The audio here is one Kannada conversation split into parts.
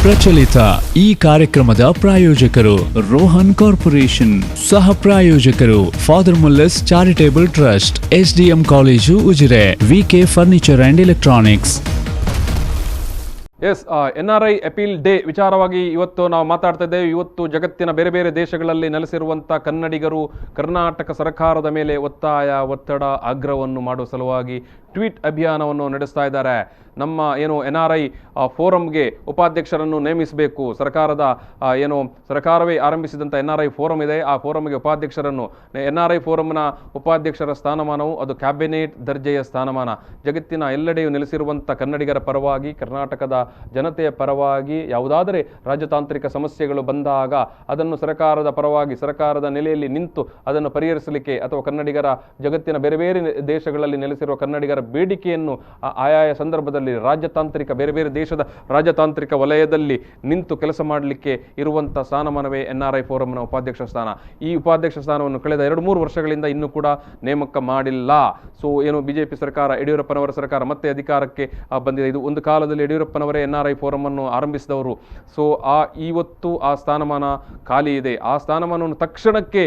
ಪ್ರಚಲಿತ ಈ ಕಾರ್ಯಕ್ರಮದ ಪ್ರಾಯೋಜಕರು ರೋಹನ್ ಕಾರ್ಪೊರೇಷನ್, ಸಹ ಪ್ರಾಯೋಜಕರು father Muller's charitable trust, SDM college Ujire, VK furniture and electronics. Yes, NRI appeal day ವಿಚಾರವಾಗಿ ಇವತ್ತು ನಾವು ಮಾತಾಡ್ತಾ ಇದ್ದೇವೆ. ಇವತ್ತು ಜಗತ್ತಿನ ಬೇರೆ ಬೇರೆ ದೇಶಗಳಲ್ಲಿ ನೆಲೆಸಿರುವಂಥ ಕನ್ನಡಿಗರು ಕರ್ನಾಟಕ ಸರ್ಕಾರದ ಮೇಲೆ ಒತ್ತಡ ಆಗ್ರಹವನ್ನು ಮಾಡುವ ಸಲುವಾಗಿ ಟ್ವೀಟ್ ಅಭಿಯಾನವನ್ನು ನಡೆಸ್ತಾ ಇದ್ದಾರೆ. ನಮ್ಮ NRI ಫೋರಂಗೆ ಉಪಾಧ್ಯಕ್ಷರನ್ನು ನೇಮಿಸಬೇಕು. ಸರ್ಕಾರವೇ ಆರಂಭಿಸಿದಂಥ NRI ಫೋರಂ ಇದೆ. ಆ ಫೋರಂಗೆ ಉಪಾಧ್ಯಕ್ಷರನ್ನು, NRI ಫೋರಂನ ಉಪಾಧ್ಯಕ್ಷರ ಸ್ಥಾನಮಾನವು ಅದು ಕ್ಯಾಬಿನೆಟ್ ದರ್ಜೆಯ ಸ್ಥಾನಮಾನ. ಜಗತ್ತಿನ ಎಲ್ಲೆಡೆಯೂ ನೆಲೆಸಿರುವಂಥ ಕನ್ನಡಿಗರ ಪರವಾಗಿ, ಕರ್ನಾಟಕದ ಜನತೆಯ ಪರವಾಗಿ ಯಾವುದಾದರೆ ರಾಜತಾಂತ್ರಿಕ ಸಮಸ್ಯೆಗಳು ಬಂದಾಗ ಅದನ್ನು ಸರ್ಕಾರದ ಪರವಾಗಿ, ಸರ್ಕಾರದ ನೆಲೆಯಲ್ಲಿ ನಿಂತು ಅದನ್ನು ಪರಿಹರಿಸಲಿಕ್ಕೆ, ಅಥವಾ ಕನ್ನಡಿಗರ ಜಗತ್ತಿನ ಬೇರೆ ಬೇರೆ ದೇಶಗಳಲ್ಲಿ ನೆಲೆಸಿರುವ ಕನ್ನಡಿಗರ ಬೇಡಿಕೆಯನ್ನು ಆಯಾಯ ಸಂದರ್ಭದಲ್ಲಿ ಬೇರೆ ಬೇರೆ ದೇಶದ ರಾಜತಾಂತ್ರಿಕ ವಲಯದಲ್ಲಿ ನಿಂತು ಕೆಲಸ ಮಾಡಲಿಕ್ಕೆ ಇರುವಂಥ ಸ್ಥಾನಮಾನವೇ NRI ಫೋರಂನ ಉಪಾಧ್ಯಕ್ಷ ಸ್ಥಾನ. ಈ ಉಪಾಧ್ಯಕ್ಷ ಸ್ಥಾನವನ್ನು ಕಳೆದ 2-3 ವರ್ಷಗಳಿಂದ ಇನ್ನೂ ಕೂಡ ನೇಮಕ ಮಾಡಿಲ್ಲ. ಬಿಜೆಪಿ ಸರ್ಕಾರ, ಯಡಿಯೂರಪ್ಪನವರ ಸರ್ಕಾರ ಮತ್ತೆ ಅಧಿಕಾರಕ್ಕೆ ಬಂದಿದೆ. ಇದು ಒಂದು ಕಾಲದಲ್ಲಿ ಯಡಿಯೂರಪ್ಪನವರೇ NRI ಫೋರಂ ಅನ್ನು ಆರಂಭಿಸಿದವರು. ಇವತ್ತು ಆ ಸ್ಥಾನಮಾನ ಖಾಲಿ ಇದೆ. ಆ ಸ್ಥಾನಮಾನವನ್ನು ತಕ್ಷಣಕ್ಕೆ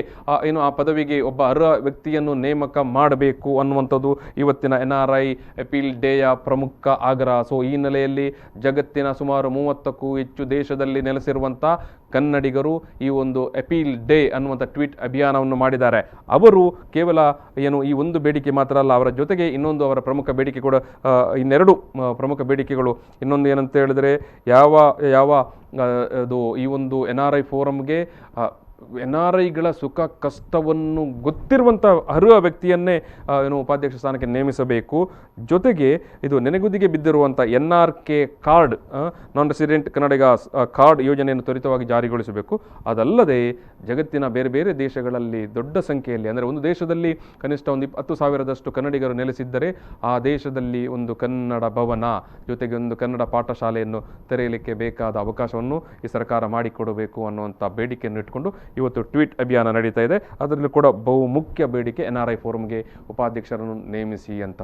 ಆ ಪದವಿಗೆ ಒಬ್ಬ ಅರ್ಹ ವ್ಯಕ್ತಿಯನ್ನು ನೇಮಕ ಮಾಡಬೇಕು ಅನ್ನುವಂಥದ್ದು ಇವತ್ತಿನ NRI ಅಪೀಲ್ ಡೇಯ ಪ್ರಮುಖ ಆಗ್ರಹ. ಈ ಹಿನ್ನೆಲೆಯಲ್ಲಿ ಜಗತ್ತಿನ ಸುಮಾರು 30ಕ್ಕೂ ಹೆಚ್ಚು ದೇಶದಲ್ಲಿ ನೆಲೆಸಿರುವಂಥ ಕನ್ನಡಿಗರು ಈ ಒಂದು ಅಪೀಲ್ ಡೇ ಅನ್ನುವಂಥ ಟ್ವೀಟ್ ಅಭಿಯಾನವನ್ನು ಮಾಡಿದ್ದಾರೆ. ಅವರು ಕೇವಲ ಈ ಒಂದು ಬೇಡಿಕೆ ಮಾತ್ರ ಅಲ್ಲ, ಅವರ ಜೊತೆಗೆ ಇನ್ನೊಂದು ಅವರ ಪ್ರಮುಖ ಬೇಡಿಕೆ ಕೂಡ, ಇನ್ನೆರಡು ಪ್ರಮುಖ ಬೇಡಿಕೆಗಳು. ಇನ್ನೊಂದು ಏನಂತ ಹೇಳಿದರೆ, ಈ ಒಂದು NRI ಫೋರಂಗೆ NRIಗಳ ಸುಖ ಕಷ್ಟವನ್ನು ಗೊತ್ತಿರುವಂಥ ಅರ್ಹ ವ್ಯಕ್ತಿಯನ್ನೇ ಉಪಾಧ್ಯಕ್ಷ ಸ್ಥಾನಕ್ಕೆ ನೇಮಿಸಬೇಕು. ಜೊತೆಗೆ ಇದು ನೆನೆಗುದಿಗೆ ಬಿದ್ದಿರುವಂಥ NRK ಕಾರ್ಡ್, ನಾನ್ ರೆಸಿಡೆಂಟ್ ಕನ್ನಡಿಗ ಕಾರ್ಡ್ ಯೋಜನೆಯನ್ನು ತ್ವರಿತವಾಗಿ ಜಾರಿಗೊಳಿಸಬೇಕು. ಅದಲ್ಲದೆ ಜಗತ್ತಿನ ಬೇರೆ ಬೇರೆ ದೇಶಗಳಲ್ಲಿ ದೊಡ್ಡ ಸಂಖ್ಯೆಯಲ್ಲಿ, ಅಂದರೆ ಒಂದು ದೇಶದಲ್ಲಿ ಕನಿಷ್ಠ ಒಂದು 20,000ದಷ್ಟು ಕನ್ನಡಿಗರು ನೆಲೆಸಿದ್ದರೆ ಆ ದೇಶದಲ್ಲಿ ಒಂದು ಕನ್ನಡ ಭವನ ಜೊತೆಗೆ ಒಂದು ಕನ್ನಡ ಪಾಠಶಾಲೆಯನ್ನು ತೆರೆಯಲಿಕ್ಕೆ ಬೇಕಾದ ಅವಕಾಶವನ್ನು ಈ ಸರ್ಕಾರ ಮಾಡಿಕೊಡಬೇಕು ಅನ್ನುವಂಥ ಬೇಡಿಕೆಯನ್ನು ಇಟ್ಕೊಂಡು ಇವತ್ತು ಟ್ವೀಟ್ ಅಭಿಯಾನ ನಡೀತಾ ಇದೆ. ಅದರಲ್ಲಿ ಕೂಡ ಬಹುಮುಖ್ಯ ಬೇಡಿಕೆ NRI ಫೋರಂಗೆ ಉಪಾಧ್ಯಕ್ಷರನ್ನು ನೇಮಿಸಿ ಅಂತ.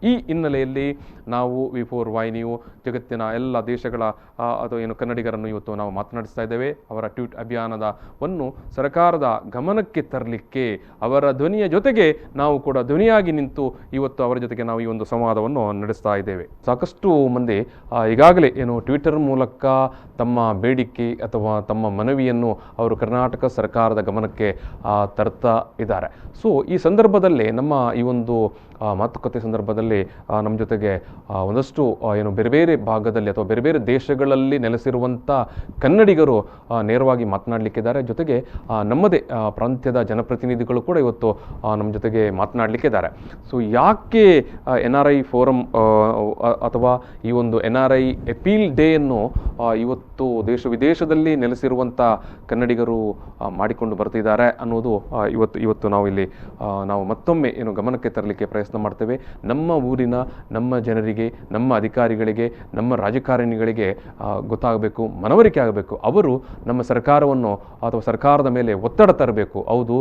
ಈ ಹಿನ್ನೆಲೆಯಲ್ಲಿ ನಾವು V4 ವಾಹಿನಿಯು ಜಗತ್ತಿನ ಎಲ್ಲ ದೇಶಗಳ ಕನ್ನಡಿಗರನ್ನು ಇವತ್ತು ನಾವು ಮಾತನಾಡಿಸ್ತಾ ಇದ್ದೇವೆ. ಅವರ ಟ್ವೀಟ್ ಅಭಿಯಾನವನ್ನು ಸರ್ಕಾರದ ಗಮನಕ್ಕೆ ತರಲಿಕ್ಕೆ ಅವರ ಧ್ವನಿಯ ಜೊತೆಗೆ ನಾವು ಕೂಡ ಧ್ವನಿಯಾಗಿ ನಿಂತು ಇವತ್ತು ಅವರ ಜೊತೆಗೆ ನಾವು ಈ ಒಂದು ಸಂವಾದವನ್ನು ನಡೆಸ್ತಾ ಇದ್ದೇವೆ. ಸಾಕಷ್ಟು ಮಂದಿ ಈಗಾಗಲೇ ಟ್ವಿಟರ್ ಮೂಲಕ ತಮ್ಮ ಬೇಡಿಕೆ ಅಥವಾ ತಮ್ಮ ಮನವಿಯನ್ನು ಅವರು ಕರ್ನಾಟಕ ಸರ್ಕಾರದ ಗಮನಕ್ಕೆ ತರ್ತಾ ಇದ್ದಾರೆ. ಈ ಸಂದರ್ಭದಲ್ಲಿ ನಮ್ಮ ಈ ಒಂದು ಮಾತುಕತೆ ಸಂದರ್ಭದಲ್ಲಿ ನಮ್ಮ ಜೊತೆಗೆ ಒಂದಷ್ಟು ಬೇರೆ ಬೇರೆ ಭಾಗದಲ್ಲಿ ಅಥವಾ ಬೇರೆ ಬೇರೆ ದೇಶಗಳಲ್ಲಿ ನೆಲೆಸಿರುವಂಥ ಕನ್ನಡಿಗರು ನೇರವಾಗಿ ಮಾತನಾಡಲಿಕ್ಕಿದ್ದಾರೆ. ಜೊತೆಗೆ ನಮ್ಮದೇ ಪ್ರಾಂತ್ಯದ ಜನಪ್ರತಿನಿಧಿಗಳು ಕೂಡ ಇವತ್ತು ನಮ್ಮ ಜೊತೆಗೆ ಮಾತನಾಡಲಿಕ್ಕಿದ್ದಾರೆ. ಯಾಕೆ NRI ಫೋರಂ ಅಥವಾ ಈ ಒಂದು NRI ಅಪೀಲ್ ಡೇಯನ್ನು ಇವತ್ತು ದೇಶ ವಿದೇಶದಲ್ಲಿ ನೆಲೆಸಿರುವಂಥ ಕನ್ನಡಿಗರು ಮಾಡಿಕೊಂಡು ಬರ್ತಿದ್ದಾರೆ ಅನ್ನೋದು ಇವತ್ತು ನಾವು ಮತ್ತೊಮ್ಮೆ ಗಮನಕ್ಕೆ ತರಲಿಕ್ಕೆ ಪ್ರಯತ್ನ ಮಾಡ್ತೇವೆ. ನಮ್ಮ ಊರಿನ, ನಮ್ಮ ಜನರಿಗೆ, ನಮ್ಮ ಅಧಿಕಾರಿಗಳಿಗೆ, ನಮ್ಮ ರಾಜಕಾರಣಿಗಳಿಗೆ ಗೊತ್ತಾಗಬೇಕು, ಮನವರಿಕೆ ಆಗಬೇಕು. ಅವರು ನಮ್ಮ ಸರ್ಕಾರವನ್ನು ಅಥವಾ ಸರ್ಕಾರದ ಮೇಲೆ ಒತ್ತಡ ತರಬೇಕು. ಹೌದು,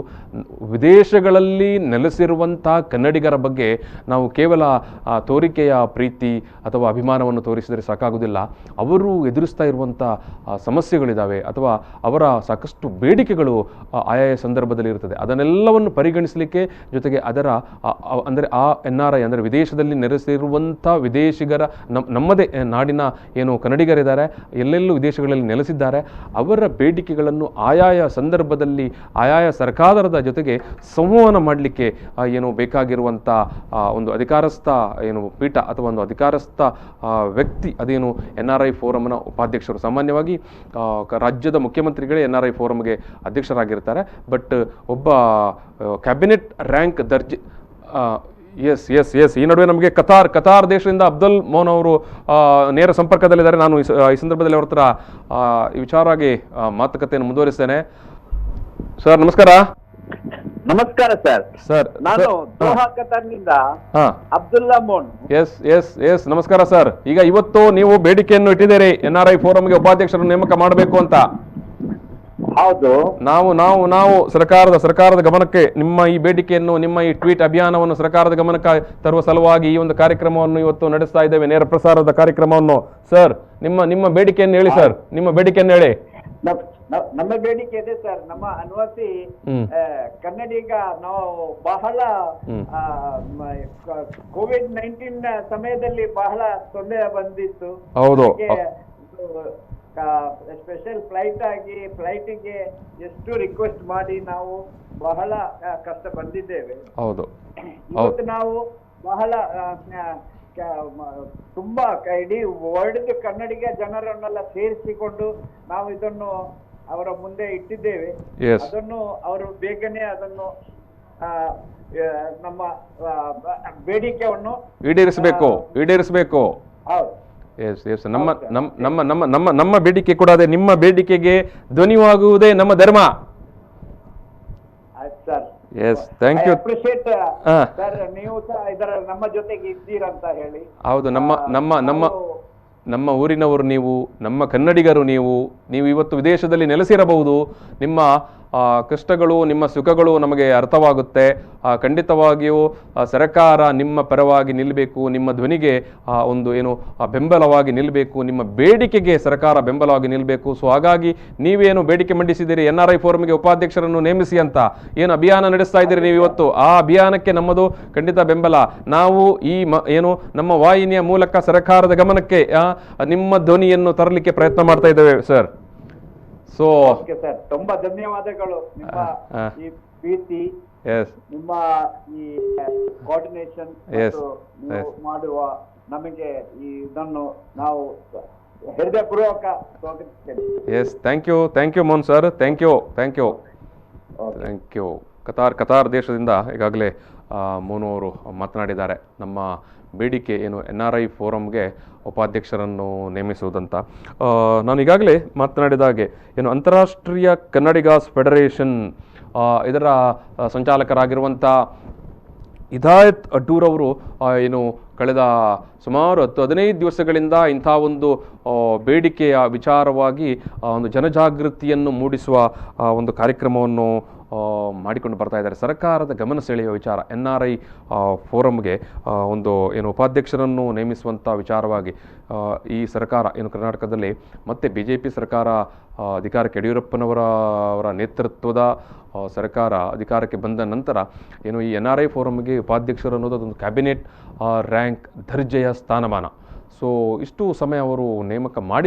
ವಿದೇಶಗಳಲ್ಲಿ ನೆಲೆಸಿರುವಂಥ ಕನ್ನಡಿಗರ ಬಗ್ಗೆ ನಾವು ಕೇವಲ ತೋರಿಕೆಯ ಪ್ರೀತಿ ಅಥವಾ ಅಭಿಮಾನವನ್ನು ತೋರಿಸಿದರೆ ಸಾಕಾಗುವುದಿಲ್ಲ. ಅವರು ಎದುರಿಸ್ತಾ ಇರುವಂಥ ಸಮಸ್ಯೆಗಳಿದ್ದಾವೆ ಅಥವಾ ಅವರ ಸಾಕಷ್ಟು ಬೇಡಿಕೆಗಳು ಆಯಾಯ ಸಂದರ್ಭದಲ್ಲಿ ಇರುತ್ತದೆ. ಅದನ್ನೆಲ್ಲವನ್ನು ಪರಿಗಣಿಸಲಿಕ್ಕೆ, ಜೊತೆಗೆ ಅದರ ಆ NRI ಅಂದರೆ ವಿದೇಶದಲ್ಲಿ ನೆಲೆಸಿರುವಂಥ ವಿದೇಶಿಗರ, ನಮ್ಮದೇ ನಾಡಿನ ಕನ್ನಡಿಗರಿದ್ದಾರೆ, ಎಲ್ಲೆಲ್ಲೂ ವಿದೇಶಗಳಲ್ಲಿ ನೆಲೆಸಿದ್ದಾರೆ, ಅವರ ಬೇಡಿಕೆಗಳನ್ನು ಆಯಾಯ ಸಂದರ್ಭದಲ್ಲಿ ಆಯಾಯ ಸರ್ಕಾರದ ಜೊತೆಗೆ ಸಂವಹನ ಮಾಡಲಿಕ್ಕೆ ಬೇಕಾಗಿರುವಂಥ ಒಂದು ಅಧಿಕಾರಸ್ಥ ಪೀಠ ಅಥವಾ ಒಂದು ಅಧಿಕಾರಸ್ಥ ವ್ಯಕ್ತಿ ಅದೇನು NRI ಫೋರಂನ ಉಪಾಧ್ಯಕ್ಷರು. ಸಾಮಾನ್ಯವಾಗಿ ರಾಜ್ಯದ ಮುಖ್ಯಮಂತ್ರಿಗಳೇ NRI ಫೋರಂಗೆ ಅಧ್ಯಕ್ಷರಾಗಿರ್ತಾರೆ. ಬಟ್ ಒಬ್ಬ ಕ್ಯಾಬಿನೆಟ್ ರ್ಯಾಂಕ್ ದರ್ಜೆ ಈ ನಡುವೆ ನಮಗೆ ಕತಾರ್ ದೇಶದಿಂದ ಅಬ್ದುಲ್ ಮೋನ್ ಅವರು ನೇರ ಸಂಪರ್ಕದಲ್ಲಿದ್ದಾರೆ. ನಾನು ಈ ಸಂದರ್ಭದಲ್ಲಿ ಅವ್ರ ಹತ್ರ ಈ ವಿಚಾರವಾಗಿ ಮಾತುಕತೆಯನ್ನು ಮುಂದುವರಿಸ್ತೇನೆ. ಸರ್ ನಮಸ್ಕಾರ. ನಮಸ್ಕಾರ ಸರ್. ನಾನು ದೋಹಾ ಕತಾರ್ನಿಂದ ಅಬ್ದುಲ್ಲಾ ಮೋನ್. ಎಸ್ ನಮಸ್ಕಾರ ಸರ್. ಈಗ ಇವತ್ತು ನೀವು ಬೇಡಿಕೆಯನ್ನು ಇಟ್ಟಿದ್ದೀರಿ NRI ಫೋರಂಗೆ ಉಪಾಧ್ಯಕ್ಷರನ್ನು ನೇಮಕ ಮಾಡಬೇಕು ಅಂತ. ಹೌದು. ನಾವು ಸರ್ಕಾರದ ಗಮನಕ್ಕೆ ನಿಮ್ಮ ಈ ಬೇಡಿಕೆಯನ್ನು, ನಿಮ್ಮ ಈ ಟ್ವೀಟ್ ಅಭಿಯಾನವನ್ನು ಸರ್ಕಾರದ ಗಮನಕ್ಕೆ ತರುವ ಸಲುವಾಗಿ ಈ ಒಂದು ಕಾರ್ಯಕ್ರಮವನ್ನು ಇವತ್ತು ನಡೆಸ್ತಾ ಇದ್ದೇವೆ, ನೇರ ಪ್ರಸಾರದ ಕಾರ್ಯಕ್ರಮವನ್ನು. ಸರ್, ನಿಮ್ಮ ಬೇಡಿಕೆಯನ್ನು ಹೇಳಿ ಸರ್, ನಿಮ್ಮ ಬೇಡಿಕೆಯನ್ನು ಹೇಳಿ. ನಮ್ಮ ಬೇಡಿಕೆ ಇದೆ ಸರ್, ನಮ್ಮ ಅನ್ವಸಿ ಕನ್ನಡಿಗ ನಾವು ಬಹಳ COVID-19 ಸಮಯದಲ್ಲಿ ಬಹಳ ತೊಂದರೆ ಬಂದಿತ್ತು. ಹೌದು. ಸ್ಪೆಷಲ್ ಫ್ಲೈಟಿಗೆ ಎಷ್ಟು ರಿಕ್ವೆಸ್ಟ್ ಮಾಡಿ ನಾವು ಬಹಳ ಕಷ್ಟ ಬಂದಿದ್ದೇವೆ. ಹೌದು. ಇವತ್ತು ನಾವು ಬಹಳ ತುಂಬಾ ಇಡೀ ವರ್ಲ್ಡ್ ಕನ್ನಡಿಗ ಜನರನ್ನೆಲ್ಲ ಸೇರಿಸಿಕೊಂಡು ನಾವು ಇದನ್ನು ಅವರ ಮುಂದೆ ಇಟ್ಟಿದ್ದೇವೆ. ಅದನ್ನು ಅವರು ಬೇಗನೆ ಅದನ್ನು ನಮ್ಮ ಬೇಡಿಕೆಯನ್ನು ಈಡೇರಿಸಬೇಕು. ಹೌದು. ನಮ್ಮ ಬೇಡಿಕೆ ಕೂಡ ಅದೇ. ನಿಮ್ಮ ಬೇಡಿಕೆಗೆ ಧ್ವನಿಯಾಗುವುದೇ ನಮ್ಮ ಧರ್ಮ. Sir, thank you. Appreciate sir, ನೀವು ಸಹ ಇದರ ನಮ್ಮ ಜೊತೆಗೆ ಇದ್ದೀರಂತ ಹೇಳಿ. ಹೌದು. ನಮ್ಮ ಊರಿನವರು ನೀವು, ನಮ್ಮ ಕನ್ನಡಿಗರು ನೀವು ಇವತ್ತು ವಿದೇಶದಲ್ಲಿ ನೆಲೆಸಿರಬಹುದು. ನಿಮ್ಮ ಕಷ್ಟಗಳು, ನಿಮ್ಮ ಸುಖಗಳು ನಮಗೆ ಅರ್ಥವಾಗುತ್ತೆ. ಖಂಡಿತವಾಗಿಯೂ ಸರ್ಕಾರ ನಿಮ್ಮ ಪರವಾಗಿ ನಿಲ್ಲಬೇಕು, ನಿಮ್ಮ ಧ್ವನಿಗೆ ಒಂದು ಬೆಂಬಲವಾಗಿ ನಿಲ್ಲಬೇಕು, ನಿಮ್ಮ ಬೇಡಿಕೆಗೆ ಸರ್ಕಾರ ಬೆಂಬಲವಾಗಿ ನಿಲ್ಲಬೇಕು. ಸೊ ಹಾಗಾಗಿ ನೀವೇನು ಬೇಡಿಕೆ ಮಂಡಿಸಿದ್ದೀರಿ, NRI ಫೋರಂಗೆ ಉಪಾಧ್ಯಕ್ಷರನ್ನು ನೇಮಿಸಿ ಅಂತ ಏನು ಅಭಿಯಾನ ನಡೆಸ್ತಾ ಇದ್ದೀರಿ ನೀವು ಇವತ್ತು, ಆ ಅಭಿಯಾನಕ್ಕೆ ನಮ್ಮದು ಖಂಡಿತ ಬೆಂಬಲ. ನಾವು ಈ ನಮ್ಮ ವಾಹಿನಿಯ ಮೂಲಕ ಸರ್ಕಾರದ ಗಮನಕ್ಕೆ ನಿಮ್ಮ ಧ್ವನಿಯನ್ನು ತರಲಿಕ್ಕೆ ಪ್ರಯತ್ನ ಮಾಡ್ತಾ ಇದ್ದೇವೆ ಸರ್. ಸೊ ಸರ್, ತುಂಬಾ ಧನ್ಯವಾದಗಳು. ನಿಮ್ಮ ಈ ಪ್ರೀತಿ, ನಿಮ್ಮ ಈ ಕೋಆರ್ಡಿನೇಷನ್ ಮಾಡುವ ನಮಗೆ ಇದನ್ನು ನಾವು ಹೃದಯಪೂರ್ವಕ ಸ್ವಾಗತಿಸ್ತೇವೆ. Thank you Mohan sir. Thank you. Qatar ದೇಶದಿಂದ ಈಗಾಗಲೇ ಮೋನು ಅವರು ಮಾತನಾಡಿದ್ದಾರೆ. ನಮ್ಮ ಬೇಡಿಕೆ NRI ಫೋರಂಗೆ ಉಪಾಧ್ಯಕ್ಷರನ್ನು ನೇಮಿಸುವುದಂತ. ನಾನು ಈಗಾಗಲೇ ಮಾತನಾಡಿದ ಹಾಗೆ ಅಂತಾರಾಷ್ಟ್ರೀಯ ಕನ್ನಡಿಗಾಸ್ ಫೆಡರೇಷನ್ ಇದರ ಸಂಚಾಲಕರಾಗಿರುವಂಥ ಹಿದಾಯತ್ ಅಡ್ಡೂರ್ ಅವರು ಕಳೆದ ಸುಮಾರು 10-15 ದಿವಸಗಳಿಂದ ಇಂಥ ಒಂದು ಬೇಡಿಕೆಯ ವಿಚಾರವಾಗಿ ಒಂದು ಜನಜಾಗೃತಿಯನ್ನು ಮೂಡಿಸುವ ಒಂದು ಕಾರ್ಯಕ್ರಮವನ್ನು ಮಾಡಿಕೊಂಡು ಬರ್ತಾ ಇದ್ದಾರೆ. ಸರ್ಕಾರದ ಗಮನ ಸೆಳೆಯುವ ವಿಚಾರ NRI ಫೋರಂಗೆ ಒಂದು ಉಪಾಧ್ಯಕ್ಷರನ್ನು ನೇಮಿಸುವಂಥ ವಿಚಾರವಾಗಿ ಈ ಸರ್ಕಾರ ಕರ್ನಾಟಕದಲ್ಲಿ ಮತ್ತೆ BJP ಸರ್ಕಾರ ಅಧಿಕಾರಕ್ಕೆ, ಯಡಿಯೂರಪ್ಪನವರ ನೇತೃತ್ವದ ಸರ್ಕಾರ ಅಧಿಕಾರಕ್ಕೆ ಬಂದ ನಂತರ ಈ NRI ಫೋರಂಗೆ ಉಪಾಧ್ಯಕ್ಷರು ಅನ್ನೋದು ಅದೊಂದು ಕ್ಯಾಬಿನೆಟ್ ರ್ಯಾಂಕ್, ದರ್ಜೆಯ ಸ್ಥಾನಮಾನ. ಸೊ ಇಷ್ಟು ಸಮಯ ಅವರು ನೇಮಕ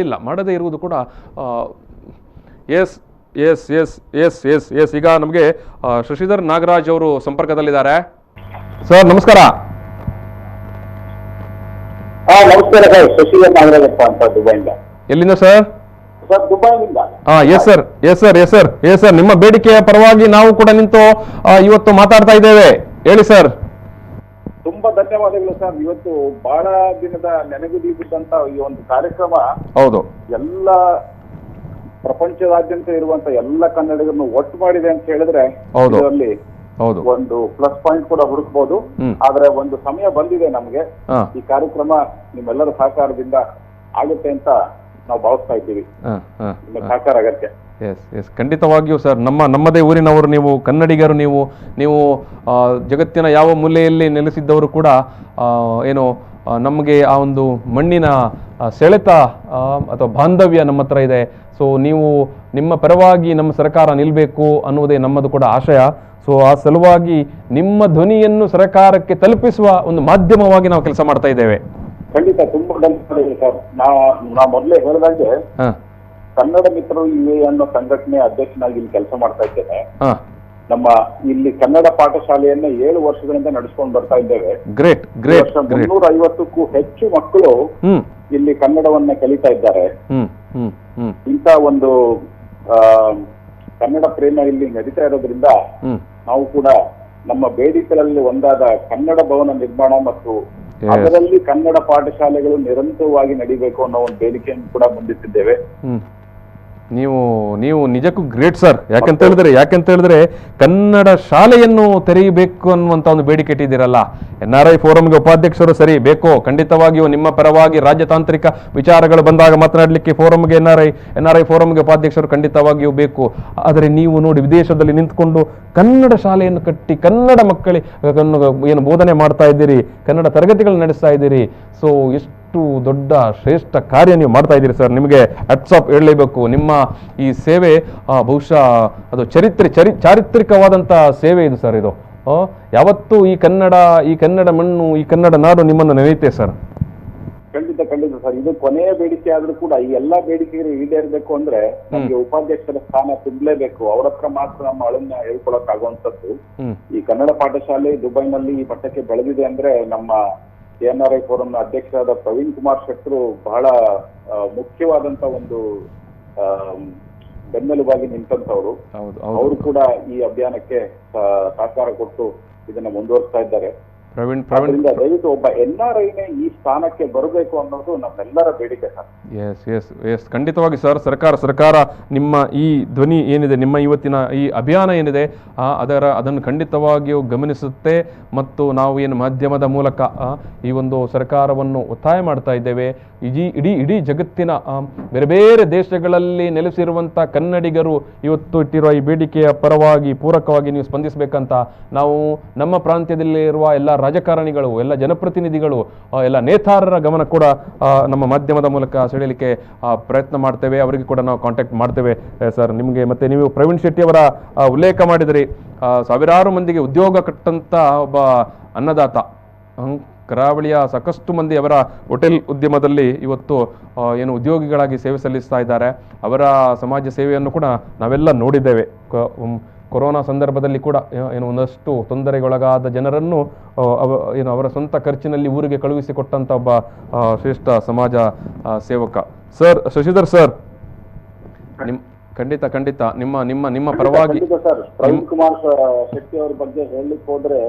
ಮಾಡದೇ ಇರುವುದು ಕೂಡ ಎಸ್. ಈಗ ನಮಗೆ ಶಶಿಧರ್ ನಾಗರಾಜ್ ಅವರು ಸಂಪರ್ಕದಲ್ಲಿದ್ದಾರೆ. ಸರ್ ನಮಸ್ಕಾರ. ನಮಸ್ಕಾರ ಸರ್, ಶಶಿಧರ್ ನಾಗರಾಜ್ ಅಂತ ದುಬೈಯಿಂದ. ಎಲ್ಲಿಂದ ಸರ್? ದುಬೈನಿಂದ. ಎಸ್ ಸರ್, ನಿಮ್ಮ ಬೇಡಿಕೆಯ ಪರವಾಗಿ ನಾವು ಕೂಡ ನಿಂತು ಇವತ್ತು ಮಾತಾಡ್ತಾ ಇದ್ದೇವೆ. ಹೇಳಿ ಸರ್. ತುಂಬಾ ಧನ್ಯವಾದಗಳು ಸರ್. ಇವತ್ತು ಬಹಳ ದಿನದ ನೆನಗುದಿ ಬಿದ್ದಂತ ಈ ಒಂದು ಕಾರ್ಯಕ್ರಮ ಹೌದು ಎಲ್ಲ ಪ್ರಪಂಚದಾದ್ಯಂತ ಇರುವಂತ ಎಲ್ಲ ಕನ್ನಡಿಗರನ್ನು ಒಟ್ಟು ಮಾಡಿದೆ ಅಂತ ಹೇಳಿದ್ರೆ ಇದರಲ್ಲಿ ಒಂದು ಪ್ಲಸ್ ಪಾಯಿಂಟ್ ಕೂಡ ಹುಡುಕ್ಬಹುದು. ಆದ್ರೆ ಒಂದು ಸಮಯ ಬಂದಿದೆ ನಮ್ಗೆ, ಈ ಕಾರ್ಯಕ್ರಮ ನಿಮ್ಮೆಲ್ಲರ ಸಹಕಾರದಿಂದ ಆಗುತ್ತೆ ಅಂತ ನಾವು ಭಾವಿಸ್ತಾ ಇದ್ದೀವಿ. ನಿಮ್ಮ ಸಹಕಾರ ಅಗತ್ಯ. ಎಸ್ ಖಂಡಿತವಾಗಿಯೂ ಸರ್. ನಮ್ಮದೇ ಊರಿನವರು ನೀವು, ಕನ್ನಡಿಗರು ನೀವು ಜಗತ್ತಿನ ಯಾವ ಮೂಲೆಯಲ್ಲಿ ನೆಲೆಸಿದ್ದವರು ಕೂಡ ನಮಗೆ ಆ ಒಂದು ಮಣ್ಣಿನ ಸೆಳೆತ ಅಥವಾ ಬಾಂಧವ್ಯ ನಮ್ಮ ಹತ್ರ ಇದೆ. ಸೊ ನಿಮ್ಮ ಪರವಾಗಿ ನಮ್ಮ ಸರ್ಕಾರ ನಿಲ್ಲಬೇಕು ಅನ್ನುವುದೇ ನಮ್ಮದು ಕೂಡ ಆಶಯ. ಸೊ ಆ ಸಲುವಾಗಿ ನಿಮ್ಮ ಧ್ವನಿಯನ್ನು ಸರ್ಕಾರಕ್ಕೆ ತಲುಪಿಸುವ ಒಂದು ಮಾಧ್ಯಮವಾಗಿ ನಾವು ಕೆಲಸ ಮಾಡ್ತಾ ಇದ್ದೇವೆ. ಖಂಡಿತ ತುಂಬಾ ಧನ್ಯವಾದಗಳು ಸರ್. ನಾ ಮೊದಲೇ ಹೇಳಿದಂಗೆ ಕನ್ನಡ ಮಿತ್ರರು UA ಅನ್ನೋ ಸಂಘಟನೆ ಅಧ್ಯಕ್ಷನಾಗಿ ಇಲ್ಲಿ ಕೆಲಸ ಮಾಡ್ತಾ ಇದ್ದೇನೆ. ನಮ್ಮ ಇಲ್ಲಿ ಕನ್ನಡ ಪಾಠಶಾಲೆಯನ್ನ 7 ವರ್ಷಗಳಿಂದ ನಡೆಸ್ಕೊಂಡು ಬರ್ತಾ ಇದ್ದೇವೆ. 350ಕ್ಕೂ ಹೆಚ್ಚು ಮಕ್ಕಳು ಇಲ್ಲಿ ಕನ್ನಡವನ್ನ ಕಲಿತಾ ಇದ್ದಾರೆ. ಇಂಥ ಒಂದು ಕನ್ನಡ ಪ್ರೇಮ ಇಲ್ಲಿ ನಡೀತಾ ಇರೋದ್ರಿಂದ ನಾವು ಕೂಡ ನಮ್ಮ ಬೇಡಿಕೆಗಳಲ್ಲಿ ಒಂದಾದ ಕನ್ನಡ ಭವನ ನಿರ್ಮಾಣ ಮತ್ತು ಅದರಲ್ಲಿ ಕನ್ನಡ ಪಾಠಶಾಲೆಗಳು ನಿರಂತರವಾಗಿ ನಡೀಬೇಕು ಅನ್ನೋ ಒಂದು ಬೇಡಿಕೆಯನ್ನು ಕೂಡ ಮುಂದಿಟ್ಟಿದ್ದೇವೆ. ನೀವು ನಿಜಕ್ಕೂ ಗ್ರೇಟ್ ಸರ್. ಯಾಕಂತ ಹೇಳಿದ್ರೆ ಕನ್ನಡ ಶಾಲೆಯನ್ನು ತೆರೆಯಬೇಕು ಅನ್ನುವಂತ ಒಂದು ಬೇಡಿಕೆ ಇಟ್ಟಿದ್ದೀರಲ್ಲ. NRI ಫೋರಂಗೆ ಉಪಾಧ್ಯಕ್ಷರು ಸರಿ ಬೇಕೋ, ಖಂಡಿತವಾಗಿಯೂ ನಿಮ್ಮ ಪರವಾಗಿ ರಾಜ್ಯತಾಂತ್ರಿಕ ವಿಚಾರಗಳು ಬಂದಾಗ ಮಾತನಾಡಲಿಕ್ಕೆ ಫೋರಂಗೆ NRI ಫೋರಂಗೆ ಉಪಾಧ್ಯಕ್ಷರು ಖಂಡಿತವಾಗಿಯೂ ಬೇಕು. ಆದರೆ ನೀವು ನೋಡಿ ವಿದೇಶದಲ್ಲಿ ನಿಂತ್ಕೊಂಡು ಕನ್ನಡ ಶಾಲೆಯನ್ನು ಕಟ್ಟಿ ಕನ್ನಡ ಮಕ್ಕಳಿಗೆ ಏನು ಬೋಧನೆ ಮಾಡ್ತಾ ಇದ್ದೀರಿ, ಕನ್ನಡ ತರಗತಿಗಳು ನಡೆಸ್ತಾ ಇದ್ದೀರಿ. ಸೊ ಎಷ್ಟು ದೊಡ್ಡ ಶ್ರೇಷ್ಠ ಕಾರ್ಯ ನೀವು ಮಾಡ್ತಾ ಇದ್ದೀರಿ ಸರ್. ನಿಮಗೆ ಹ್ಯಾಟ್ಸ್ ಆಫ್ ಹೇಳಲೇಬೇಕು. ನಿಮ್ಮ ಈ ಸೇವೆ ಬಹುಶಃ ಅದು ಚಾರಿತ್ರಿಕವಾದಂಥ ಸೇವೆ ಇದು ಸರ್. ಇದು ಯಾವತ್ತೂ ಈ ಕನ್ನಡ ಮಣ್ಣು, ಈ ಕನ್ನಡ ನಾಡು ನಿಮ್ಮನ್ನು ನೆನೆಯುತ್ತೆ ಸರ್. ಖಂಡಿತ ಸರ್. ಇದು ಕೊನೆಯ ಬೇಡಿಕೆ ಆದ್ರೂ ಕೂಡ ಈ ಎಲ್ಲಾ ಬೇಡಿಕೆಗಳು ಈಡೇರಬೇಕು ಅಂದ್ರೆ ನಮ್ಗೆ ಉಪಾಧ್ಯಕ್ಷರ ಸ್ಥಾನ ತುಂಬಲೇಬೇಕು. ಅವ್ರ ಹತ್ರ ಮಾತ್ರ ನಮ್ಮ ಅಳನ್ನ ಹೇಳ್ಕೊಳಕ್ ಆಗುವಂತದ್ದು. ಈ ಕನ್ನಡ ಪಾಠಶಾಲೆ ದುಬೈನಲ್ಲಿ ಈ ಮಟ್ಟಕ್ಕೆ ಬೆಳೆದಿದೆ ಅಂದ್ರೆ ನಮ್ಮ NRI ಫೋರಂನ ಅಧ್ಯಕ್ಷರಾದ ಪ್ರವೀಣ್ ಕುಮಾರ್ ಶೆಟ್ಟರು ಬಹಳ ಮುಖ್ಯವಾದಂತ ಒಂದು ಬೆನ್ನೆಲುಬಾಗಿ ನಿಂತಂತವ್ರು. ಅವರು ಕೂಡ ಈ ಅಭಿಯಾನಕ್ಕೆ ಸಹಕಾರ ಕೊಟ್ಟು ಇದನ್ನ ಮುಂದುವರಿಸ್ತಾ ಇದ್ದಾರೆ. ದಯವಿಟ್ಟು ಒಬ್ಬ NRIನೇ ಈ ಸ್ಥಾನಕ್ಕೆ ಬರಬೇಕು ಅನ್ನೋದು ನಮ್ಮೆಲ್ಲರ ಬೇಡಿಕೆ ಸರ್. ಎಸ್ ಖಂಡಿತವಾಗಿ ಸರ್. ಸರ್ಕಾರ ನಿಮ್ಮ ಈ ಧ್ವನಿ ಏನಿದೆ, ನಿಮ್ಮ ಇವತ್ತಿನ ಈ ಅಭಿಯಾನ ಏನಿದೆ ಅದನ್ನು ಖಂಡಿತವಾಗಿಯೂ ಗಮನಿಸುತ್ತೆ. ಮತ್ತು ನಾವು ಏನು ಮಾಧ್ಯಮದ ಮೂಲಕ ಈ ಒಂದು ಸರ್ಕಾರವನ್ನು ಒತ್ತಾಯ ಮಾಡ್ತಾ ಇದ್ದೇವೆ. ಇಡೀ ಜಗತ್ತಿನ ಬೇರೆ ಬೇರೆ ದೇಶಗಳಲ್ಲಿ ನೆಲೆಸಿರುವಂಥ ಕನ್ನಡಿಗರು ಇವತ್ತು ಇಟ್ಟಿರುವ ಈ ಬೇಡಿಕೆಯ ಪರವಾಗಿ ಪೂರಕವಾಗಿ ನೀವು ಸ್ಪಂದಿಸಬೇಕಂತ ನಾವು ನಮ್ಮ ಪ್ರಾಂತ್ಯದಲ್ಲಿ ಇರುವ ಎಲ್ಲ ರಾಜಕಾರಣಿಗಳು, ಎಲ್ಲ ಜನಪ್ರತಿನಿಧಿಗಳು, ಎಲ್ಲ ನೇತಾರರ ಗಮನ ಕೂಡ ನಮ್ಮ ಮಾಧ್ಯಮದ ಮೂಲಕ ಸೆಳೆಯಲಿಕ್ಕೆ ಪ್ರಯತ್ನ ಮಾಡ್ತೇವೆ. ಅವರಿಗೆ ಕೂಡ ನಾವು ಕಾಂಟ್ಯಾಕ್ಟ್ ಮಾಡ್ತೇವೆ ಸರ್. ನಿಮಗೆ ಮತ್ತೆ ನೀವು ಪ್ರವೀಣ್ ಶೆಟ್ಟಿ ಅವರ ಉಲ್ಲೇಖ ಮಾಡಿದ್ರಿ. ಸಾವಿರಾರು ಮಂದಿಗೆ ಉದ್ಯೋಗ ಕೊಟ್ಟಂತ ಒಬ್ಬ ಅನ್ನದಾತ. ಕರಾವಳಿಯ ಸಾಕಷ್ಟು ಮಂದಿ ಅವರ ಹೋಟೆಲ್ ಉದ್ಯಮದಲ್ಲಿ ಇವತ್ತು ಏನು ಉದ್ಯೋಗಿಗಳಾಗಿ ಸೇವೆ ಸಲ್ಲಿಸ್ತಾ ಇದ್ದಾರೆ. ಅವರ ಸಮಾಜ ಸೇವೆಯನ್ನು ಕೂಡ ನಾವೆಲ್ಲ ನೋಡಿದ್ದೇವೆ. ಕೊರೋನಾ ಸಂದರ್ಭದಲ್ಲಿ ಕೂಡ ಏನು ಒಂದಷ್ಟು ತೊಂದರೆಗೊಳಗಾದ ಜನರನ್ನು ಅವರ ಸ್ವಂತ ಖರ್ಚಿನಲ್ಲಿ ಊರಿಗೆ ಕಳುಹಿಸಿಕೊಟ್ಟಂತ ಒಬ್ಬ ಶ್ರೇಷ್ಠ ಸಮಾಜ ಸೇವಕ ಸರ್. ಶಶಿಧರ್ ಸರ್, ಖಂಡಿತ ನಿಮ್ಮ ಪರವಾಗಿ ಸರ್ ಪ್ರವೀಣ್ ಕುಮಾರ್ ಶೆಟ್ಟಿ ಅವ್ರ ಬಗ್ಗೆ ಹೇಳಲಿಕ್ಕೆ ಹೋದ್ರೆ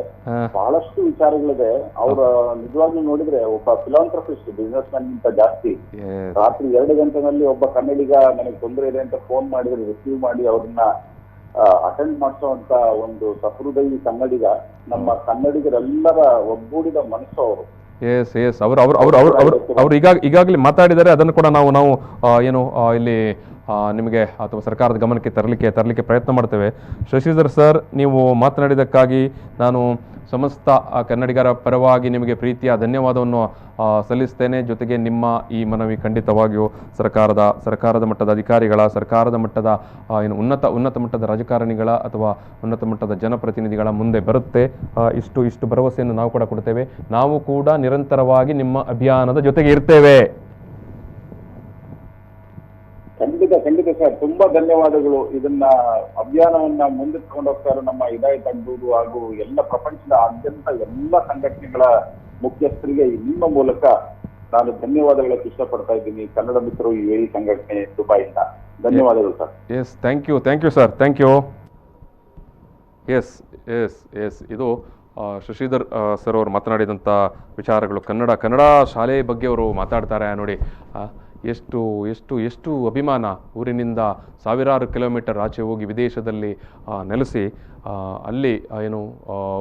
ಬಹಳಷ್ಟು ವಿಚಾರಗಳಿದೆ. ಅವ್ರ ನಿಜವಾಗ್ಲೂ ನೋಡಿದ್ರೆ ಒಬ್ಬ ಫಿಲಾಂಥ್ರಪಿಸ್ಟ್, ಬಿಸ್ನೆಸ್ ಮ್ಯಾನ್ ಗಿಂತ ಜಾಸ್ತಿ. ರಾತ್ರಿ 2 ಗಂಟೆನಲ್ಲಿ ಒಬ್ಬ ಕನ್ನಡಿಗ ನನಗೆ ತೊಂದರೆ ಇದೆ ಅಂತ ಫೋನ್ ಮಾಡಿದ್ರೆ ರಿಸೀವ್ ಮಾಡಿ ಅವ್ರನ್ನ ಅಟೆಂಡ್ ಮಾಡಿಸುವಂತ ಒಂದು ಸಹೃದಯಿ ಕನ್ನಡಿಗ. ನಮ್ಮ ಕನ್ನಡಿಗರೆಲ್ಲರ ಒಗ್ಗೂಡಿದ ಮನಸ್ಸು ಅವರು. ಎಸ್ ಅವರು ಈಗಾಗಲೇ ಮಾತಾಡಿದ್ದಾರೆ. ಅದನ್ನು ಕೂಡ ನಾವು ಏನು ಇಲ್ಲಿ ನಿಮಗೆ ಅಥವಾ ಸರ್ಕಾರದ ಗಮನಕ್ಕೆ ತರಲಿಕ್ಕೆ ಪ್ರಯತ್ನ ಮಾಡ್ತೇವೆ. ಶಶಿಧರ್ ಸರ್, ನೀವು ಮಾತನಾಡಿದ್ದಕ್ಕಾಗಿ ನಾನು ಸಮಸ್ತ ಕನ್ನಡಿಗರ ಪರವಾಗಿ ನಿಮಗೆ ಪ್ರೀತಿಯ ಧನ್ಯವಾದವನ್ನು ಸಲ್ಲಿಸ್ತೇನೆ. ಜೊತೆಗೆ ನಿಮ್ಮ ಈ ಮನವಿ ಖಂಡಿತವಾಗಿಯೂ ಸರ್ಕಾರದ ಮಟ್ಟದ ಅಧಿಕಾರಿಗಳ, ಸರ್ಕಾರದ ಮಟ್ಟದ ಏನು ಉನ್ನತ ಮಟ್ಟದ ರಾಜಕಾರಣಿಗಳ ಅಥವಾ ಉನ್ನತ ಮಟ್ಟದ ಜನಪ್ರತಿನಿಧಿಗಳ ಮುಂದೆ ಬರುತ್ತೆ. ಇಷ್ಟು ಭರವಸೆಯನ್ನು ನಾವು ಕೂಡ ಕೊಡ್ತೇವೆ. ನಾವು ಕೂಡ ನಿರಂತರವಾಗಿ ನಿಮ್ಮ ಅಭಿಯಾನದ ಜೊತೆಗೆ ಇರ್ತೇವೆ. ಖಂಡಿತ ಸರ್, ತುಂಬಾ ಧನ್ಯವಾದಗಳು. ಇದನ್ನ ಅಭಿಯಾನವನ್ನ ಮುಂದೆ ತಗೊಂಡು ಹೋಗ್ತಾರೆ ನಮ್ಮ ಹಿದಾಯತ್ ಆಗ್ಬೋದು ಹಾಗೂ ಎಲ್ಲ ಪ್ರಪಂಚದ ಆದ್ಯಂತ ಎಲ್ಲ ಸಂಘಟನೆಗಳ ಮುಖ್ಯಸ್ಥರಿಗೆ ನಿಮ್ಮ ಮೂಲಕ ನಾನು ಧನ್ಯವಾದಗಳಕ್ಕೆ ಇಷ್ಟಪಡ್ತಾ ಇದ್ದೀನಿ. ಕನ್ನಡ ಮಿತ್ರರು UAE ಸಂಘಟನೆ ದುಬೈಯಿಂದ ಧನ್ಯವಾದಗಳು sir. Yes, thank you sir, thank you. Yes ಇದು ಶಶಿಧರ್ ಸರ್ ಅವರು ಮಾತನಾಡಿದಂಥ ವಿಚಾರಗಳು. ಕನ್ನಡ ಶಾಲೆ ಬಗ್ಗೆ ಅವರು ಮಾತಾಡ್ತಾರೆ ನೋಡಿ. ಎಷ್ಟು ಅಭಿಮಾನ. ಊರಿನಿಂದ ಸಾವಿರಾರು ಕಿಲೋಮೀಟರ್ ಆಚೆ ಹೋಗಿ ವಿದೇಶದಲ್ಲಿ ನೆಲೆಸಿ ಅಲ್ಲಿ ಏನು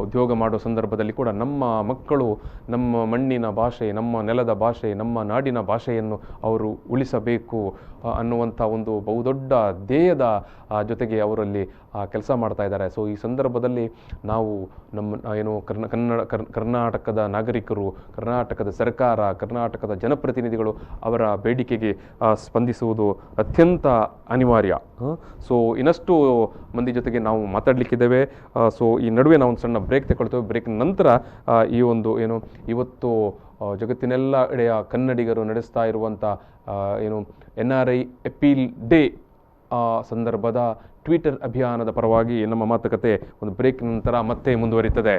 ಉದ್ಯೋಗ ಮಾಡೋ ಸಂದರ್ಭದಲ್ಲಿ ಕೂಡ ನಮ್ಮ ಮಕ್ಕಳು ನಮ್ಮ ಮಣ್ಣಿನ ಭಾಷೆ, ನಮ್ಮ ನೆಲದ ಭಾಷೆ, ನಮ್ಮ ನಾಡಿನ ಭಾಷೆಯನ್ನು ಅವರು ಉಳಿಸಬೇಕು ಅನ್ನುವಂಥ ಒಂದು ಬಹುದೊಡ್ಡ ಧ್ಯೇಯದ ಜೊತೆಗೆ ಅವರಲ್ಲಿ ಕೆಲಸ ಮಾಡ್ತಾ ಇದ್ದಾರೆ. ಸೊ ಈ ಸಂದರ್ಭದಲ್ಲಿ ನಾವು ನಮ್ಮ ಏನು ಕರ್ನಾಟಕದ ನಾಗರಿಕರು, ಕರ್ನಾಟಕದ ಸರ್ಕಾರ, ಕರ್ನಾಟಕದ ಜನಪ್ರತಿನಿಧಿಗಳು ಅವರ ಬೇಡಿಕೆಗೆ ಸ್ಪಂದಿಸುವುದು ಅತ್ಯಂತ ಅನಿವಾರ್ಯ. ಸೊ ಇನ್ನಷ್ಟು ಮಂದಿ ಜೊತೆಗೆ ನಾವು ಮಾತಾಡಲಿಕ್ಕಿದ್ದೇವೆ. ಸೊ ಈ ನಡುವೆ ನಾವು ಒಂದು ಸಣ್ಣ ಬ್ರೇಕ್ ತಗೊಳ್ತೇವೆ. ಬ್ರೇಕ್ ನಂತರ ಈ ಒಂದು ಏನು ಇವತ್ತು ಜಗತ್ತಿನೆಲ್ಲ ಎಡೆಯ ಕನ್ನಡಿಗರು ನಡೆಸ್ತಾ ಇರುವಂಥ ಏನು NRI ಅಪೀಲ್ ಡೇ ಸಂದರ್ಭದ ಟ್ವಿಟರ್ ಅಭಿಯಾನದ ಪರವಾಗಿ ನಮ್ಮ ಮಾತುಕತೆ ಒಂದು ಬ್ರೇಕ್ ನಂತರ ಮತ್ತೆ ಮುಂದುವರಿಯುತ್ತದೆ.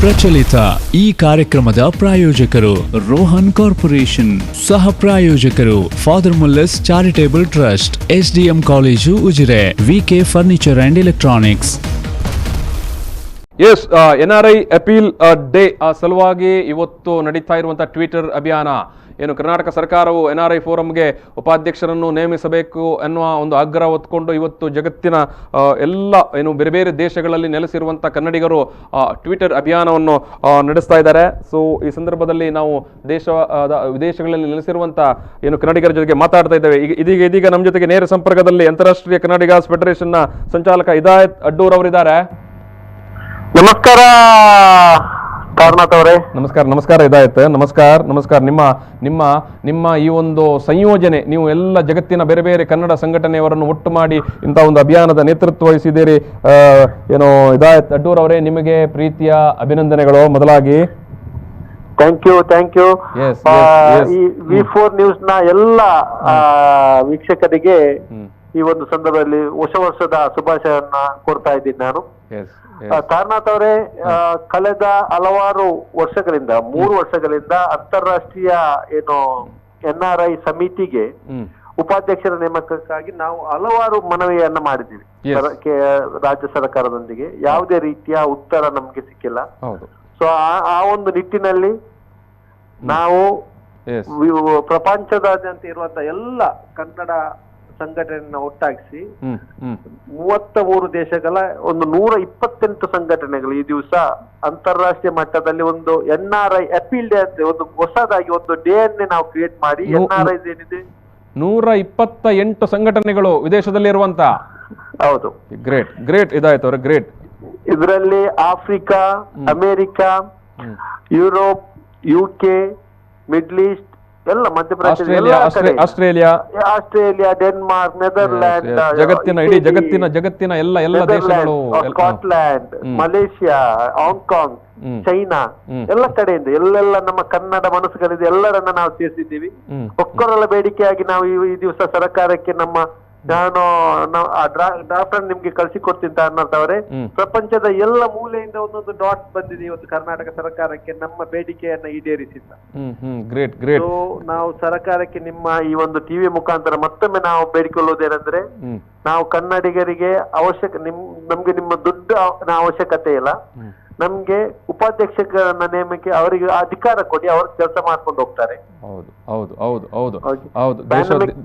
ಪ್ರಚಲಿತ ಈ ಕಾರ್ಯಕ್ರಮದ ಪ್ರಾಯೋಜಕರು ರೋಹನ್ ಕಾರ್ಪೊರೇಷನ್, ಸಹ ಪ್ರಾಯೋಜಕರು father Muller's charitable trust, SDM college Ujire, VK furniture and electronics. Yes, NRI appeal day ಸಲುವಾಗಿ ಇವತ್ತು ನಡೀತಾ ಇರುವಂತಹ ಟ್ವಿಟರ್ ಅಭಿಯಾನ ಏನು ಕರ್ನಾಟಕ ಸರ್ಕಾರವು NRI ಫೋರಂಗೆ ಉಪಾಧ್ಯಕ್ಷರನ್ನು ನೇಮಿಸಬೇಕು ಎನ್ನುವ ಒಂದು ಆಗ್ರಹ ಹೊತ್ಕೊಂಡು ಇವತ್ತು ಜಗತ್ತಿನ ಎಲ್ಲ ಏನು ಬೇರೆ ಬೇರೆ ದೇಶಗಳಲ್ಲಿ ನೆಲೆಸಿರುವಂಥ ಕನ್ನಡಿಗರು ಟ್ವಿಟರ್ ಅಭಿಯಾನವನ್ನು ನಡೆಸ್ತಾ ಇದ್ದಾರೆ. ಸೊ ಈ ಸಂದರ್ಭದಲ್ಲಿ ನಾವು ವಿದೇಶಗಳಲ್ಲಿ ನೆಲೆಸಿರುವಂಥ ಏನು ಕನ್ನಡಿಗರ ಜೊತೆಗೆ ಮಾತಾಡ್ತಾ ಇದ್ದೇವೆ. ಇದೀಗ ನಮ್ಮ ಜೊತೆಗೆ ನೇರ ಸಂಪರ್ಕದಲ್ಲಿ ಅಂತಾರಾಷ್ಟ್ರೀಯ ಕನ್ನಡಿಗರ್ಸ್ ಫೆಡರೇಷನ್ನ ಸಂಚಾಲಕ ಹಿದಾಯತ್ ಅಡ್ಡೂರ್ ಅವರಿದ್ದಾರೆ. ನಮಸ್ಕಾರ ತಾರನಾಥ್ ಅವರೇ. ನಮಸ್ಕಾರ ಹಿದಾಯತ್. ನಮಸ್ಕಾರ. ನಿಮ್ಮ ಈ ಒಂದು ಸಂಯೋಜನೆ, ನೀವು ಎಲ್ಲ ಜಗತ್ತಿನ ಬೇರೆ ಬೇರೆ ಕನ್ನಡ ಸಂಘಟನೆಯವರನ್ನು ಒಟ್ಟು ಮಾಡಿ ಇಂಥ ಒಂದು ಅಭಿಯಾನದ ನೇತೃತ್ವ ವಹಿಸಿದ್ದೀರಿ. ಏನು ಹಿದಾಯತ್ ಅಡ್ಡೂರ್ ಅವರೇ, ನಿಮಗೆ ಪ್ರೀತಿಯ ಅಭಿನಂದನೆಗಳು ಮೊದಲಾಗಿ. Thank you. ಈ V4 ನ್ಯೂಸ್ ನ ಎಲ್ಲ ವೀಕ್ಷಕರಿಗೆ ಈ ಒಂದು ಸಂದರ್ಭದಲ್ಲಿ ಹೊಸ ವರ್ಷದ ಶುಭಾಶಯವನ್ನ ಕೊಡ್ತಾ ಇದ್ದೀನಿ ನಾನು. ತಾರನಾಥ್ ಅವರೇ, ಕಳೆದ ಹಲವಾರು ವರ್ಷಗಳಿಂದ 3 ವರ್ಷಗಳಿಂದ ಅಂತಾರಾಷ್ಟ್ರೀಯ ಏನು NRI ಸಮಿತಿಗೆ ಉಪಾಧ್ಯಕ್ಷರ ನೇಮಕಕ್ಕಾಗಿ ನಾವು ಹಲವಾರು ಮನವಿಯನ್ನ ಮಾಡಿದ್ದೀವಿ ರಾಜ್ಯ ಸರ್ಕಾರದೊಂದಿಗೆ. ಯಾವುದೇ ರೀತಿಯ ಉತ್ತರ ನಮ್ಗೆ ಸಿಕ್ಕಿಲ್ಲ. ಸೊ ಆ ಒಂದು ನಿಟ್ಟಿನಲ್ಲಿ ನಾವು ಪ್ರಪಂಚದಾದ್ಯಂತ ಇರುವಂತ ಎಲ್ಲ ಕನ್ನಡ ಸಂಘಟನೆಯನ್ನ ಒಟ್ಟಾಗಿಸಿ 33 ದೇಶಗಳ ಒಂದು 128 ಸಂಘಟನೆಗಳು ಈ ದಿವಸ ಅಂತಾರಾಷ್ಟ್ರೀಯ ಮಟ್ಟದಲ್ಲಿ ಒಂದು NRI ಅಪೀಲ್ ಡೇ ಅಂತ ಒಂದು ಹೊಸದಾಗಿ ಒಂದು ಡೇ ಅನ್ನೇ ನಾವು ಕ್ರಿಯೇಟ್ ಮಾಡಿ NRI ಏನಿದೆ 128 ಸಂಘಟನೆಗಳು ವಿದೇಶದಲ್ಲಿ ಇರುವಂತ. ಹೌದು, ಗ್ರೇಟ್ ಇದಾಯ್ತು ಅವ್ರೆ, ಗ್ರೇಟ್. ಇದರಲ್ಲಿ Africa, America, Europe, UK, middle East ಎಲ್ಲ, ಮಧ್ಯಪ್ರದೇಶ, ಆಸ್ಟ್ರೇಲಿಯಾ, ಡೆನ್ಮಾರ್ಕ್, ನೆದರ್ಲ್ಯಾಂಡ್, ಜಗತ್ತಿನ ಎಲ್ಲ ದೇಶಗಳು, ಸ್ಕಾಟ್ಲ್ಯಾಂಡ್, ಮಲೇಷಿಯಾ, ಹಾಂಗ್ಕಾಂಗ್, ಚೈನಾ, ಎಲ್ಲ ಕಡೆಯಿಂದ ಎಲ್ಲೆಲ್ಲ ನಮ್ಮ ಕನ್ನಡ ಮನಸ್ಸುಗಳಿದೆ ಎಲ್ಲರನ್ನ ನಾವು ಸೇರಿಸಿದ್ದೀವಿ. ಒಕ್ಕರಲ ಬೇಡಿಕೆಯಾಗಿ ನಾವು ಈ ದಿವಸ ಸರ್ಕಾರಕ್ಕೆ ನಾನು ಡ್ರಾಫ್ಟ್ ಅನ್ನು ನಿಮ್ಗೆ ಕಳಿಸಿಕೊಡ್ತೀನಿ ತಾರನಾಥ್ ಅವರೇ. ಪ್ರಪಂಚದ ಎಲ್ಲ ಮೂಲೆಯಿಂದ ಒಂದೊಂದು ಡಾಟ್ ಬಂದಿದೆ ಇವತ್ತು ಕರ್ನಾಟಕ ಸರ್ಕಾರಕ್ಕೆ ನಮ್ಮ ಬೇಡಿಕೆಯನ್ನ ಈಡೇರಿಸಿಲ್ಲ. ನಾವು ಸರ್ಕಾರಕ್ಕೆ ನಿಮ್ಮ ಈ ಒಂದು ಟಿವಿ ಮುಖಾಂತರ ಮತ್ತೊಮ್ಮೆ ನಾವು ಬೇಡಿಕೊಳ್ಳುವುದೇನೆಂದ್ರೆ, ನಾವು ಕನ್ನಡಿಗರಿಗೆ ನಮ್ಗೆ ನಿಮ್ಮ ದುಡ್ಡು ಅವಶ್ಯಕತೆ ಇಲ್ಲ. ನಮ್ಗೆ ಉಪಾಧ್ಯಕ್ಷರನ್ನ ನೇಮಕ್ಕೆ ಅವರಿಗೆ ಅಧಿಕಾರ ಕೊಡಿ, ಅವ್ರ ಕೆಲಸ ಮಾಡ್ಕೊಂಡು ಹೋಗ್ತಾರೆ.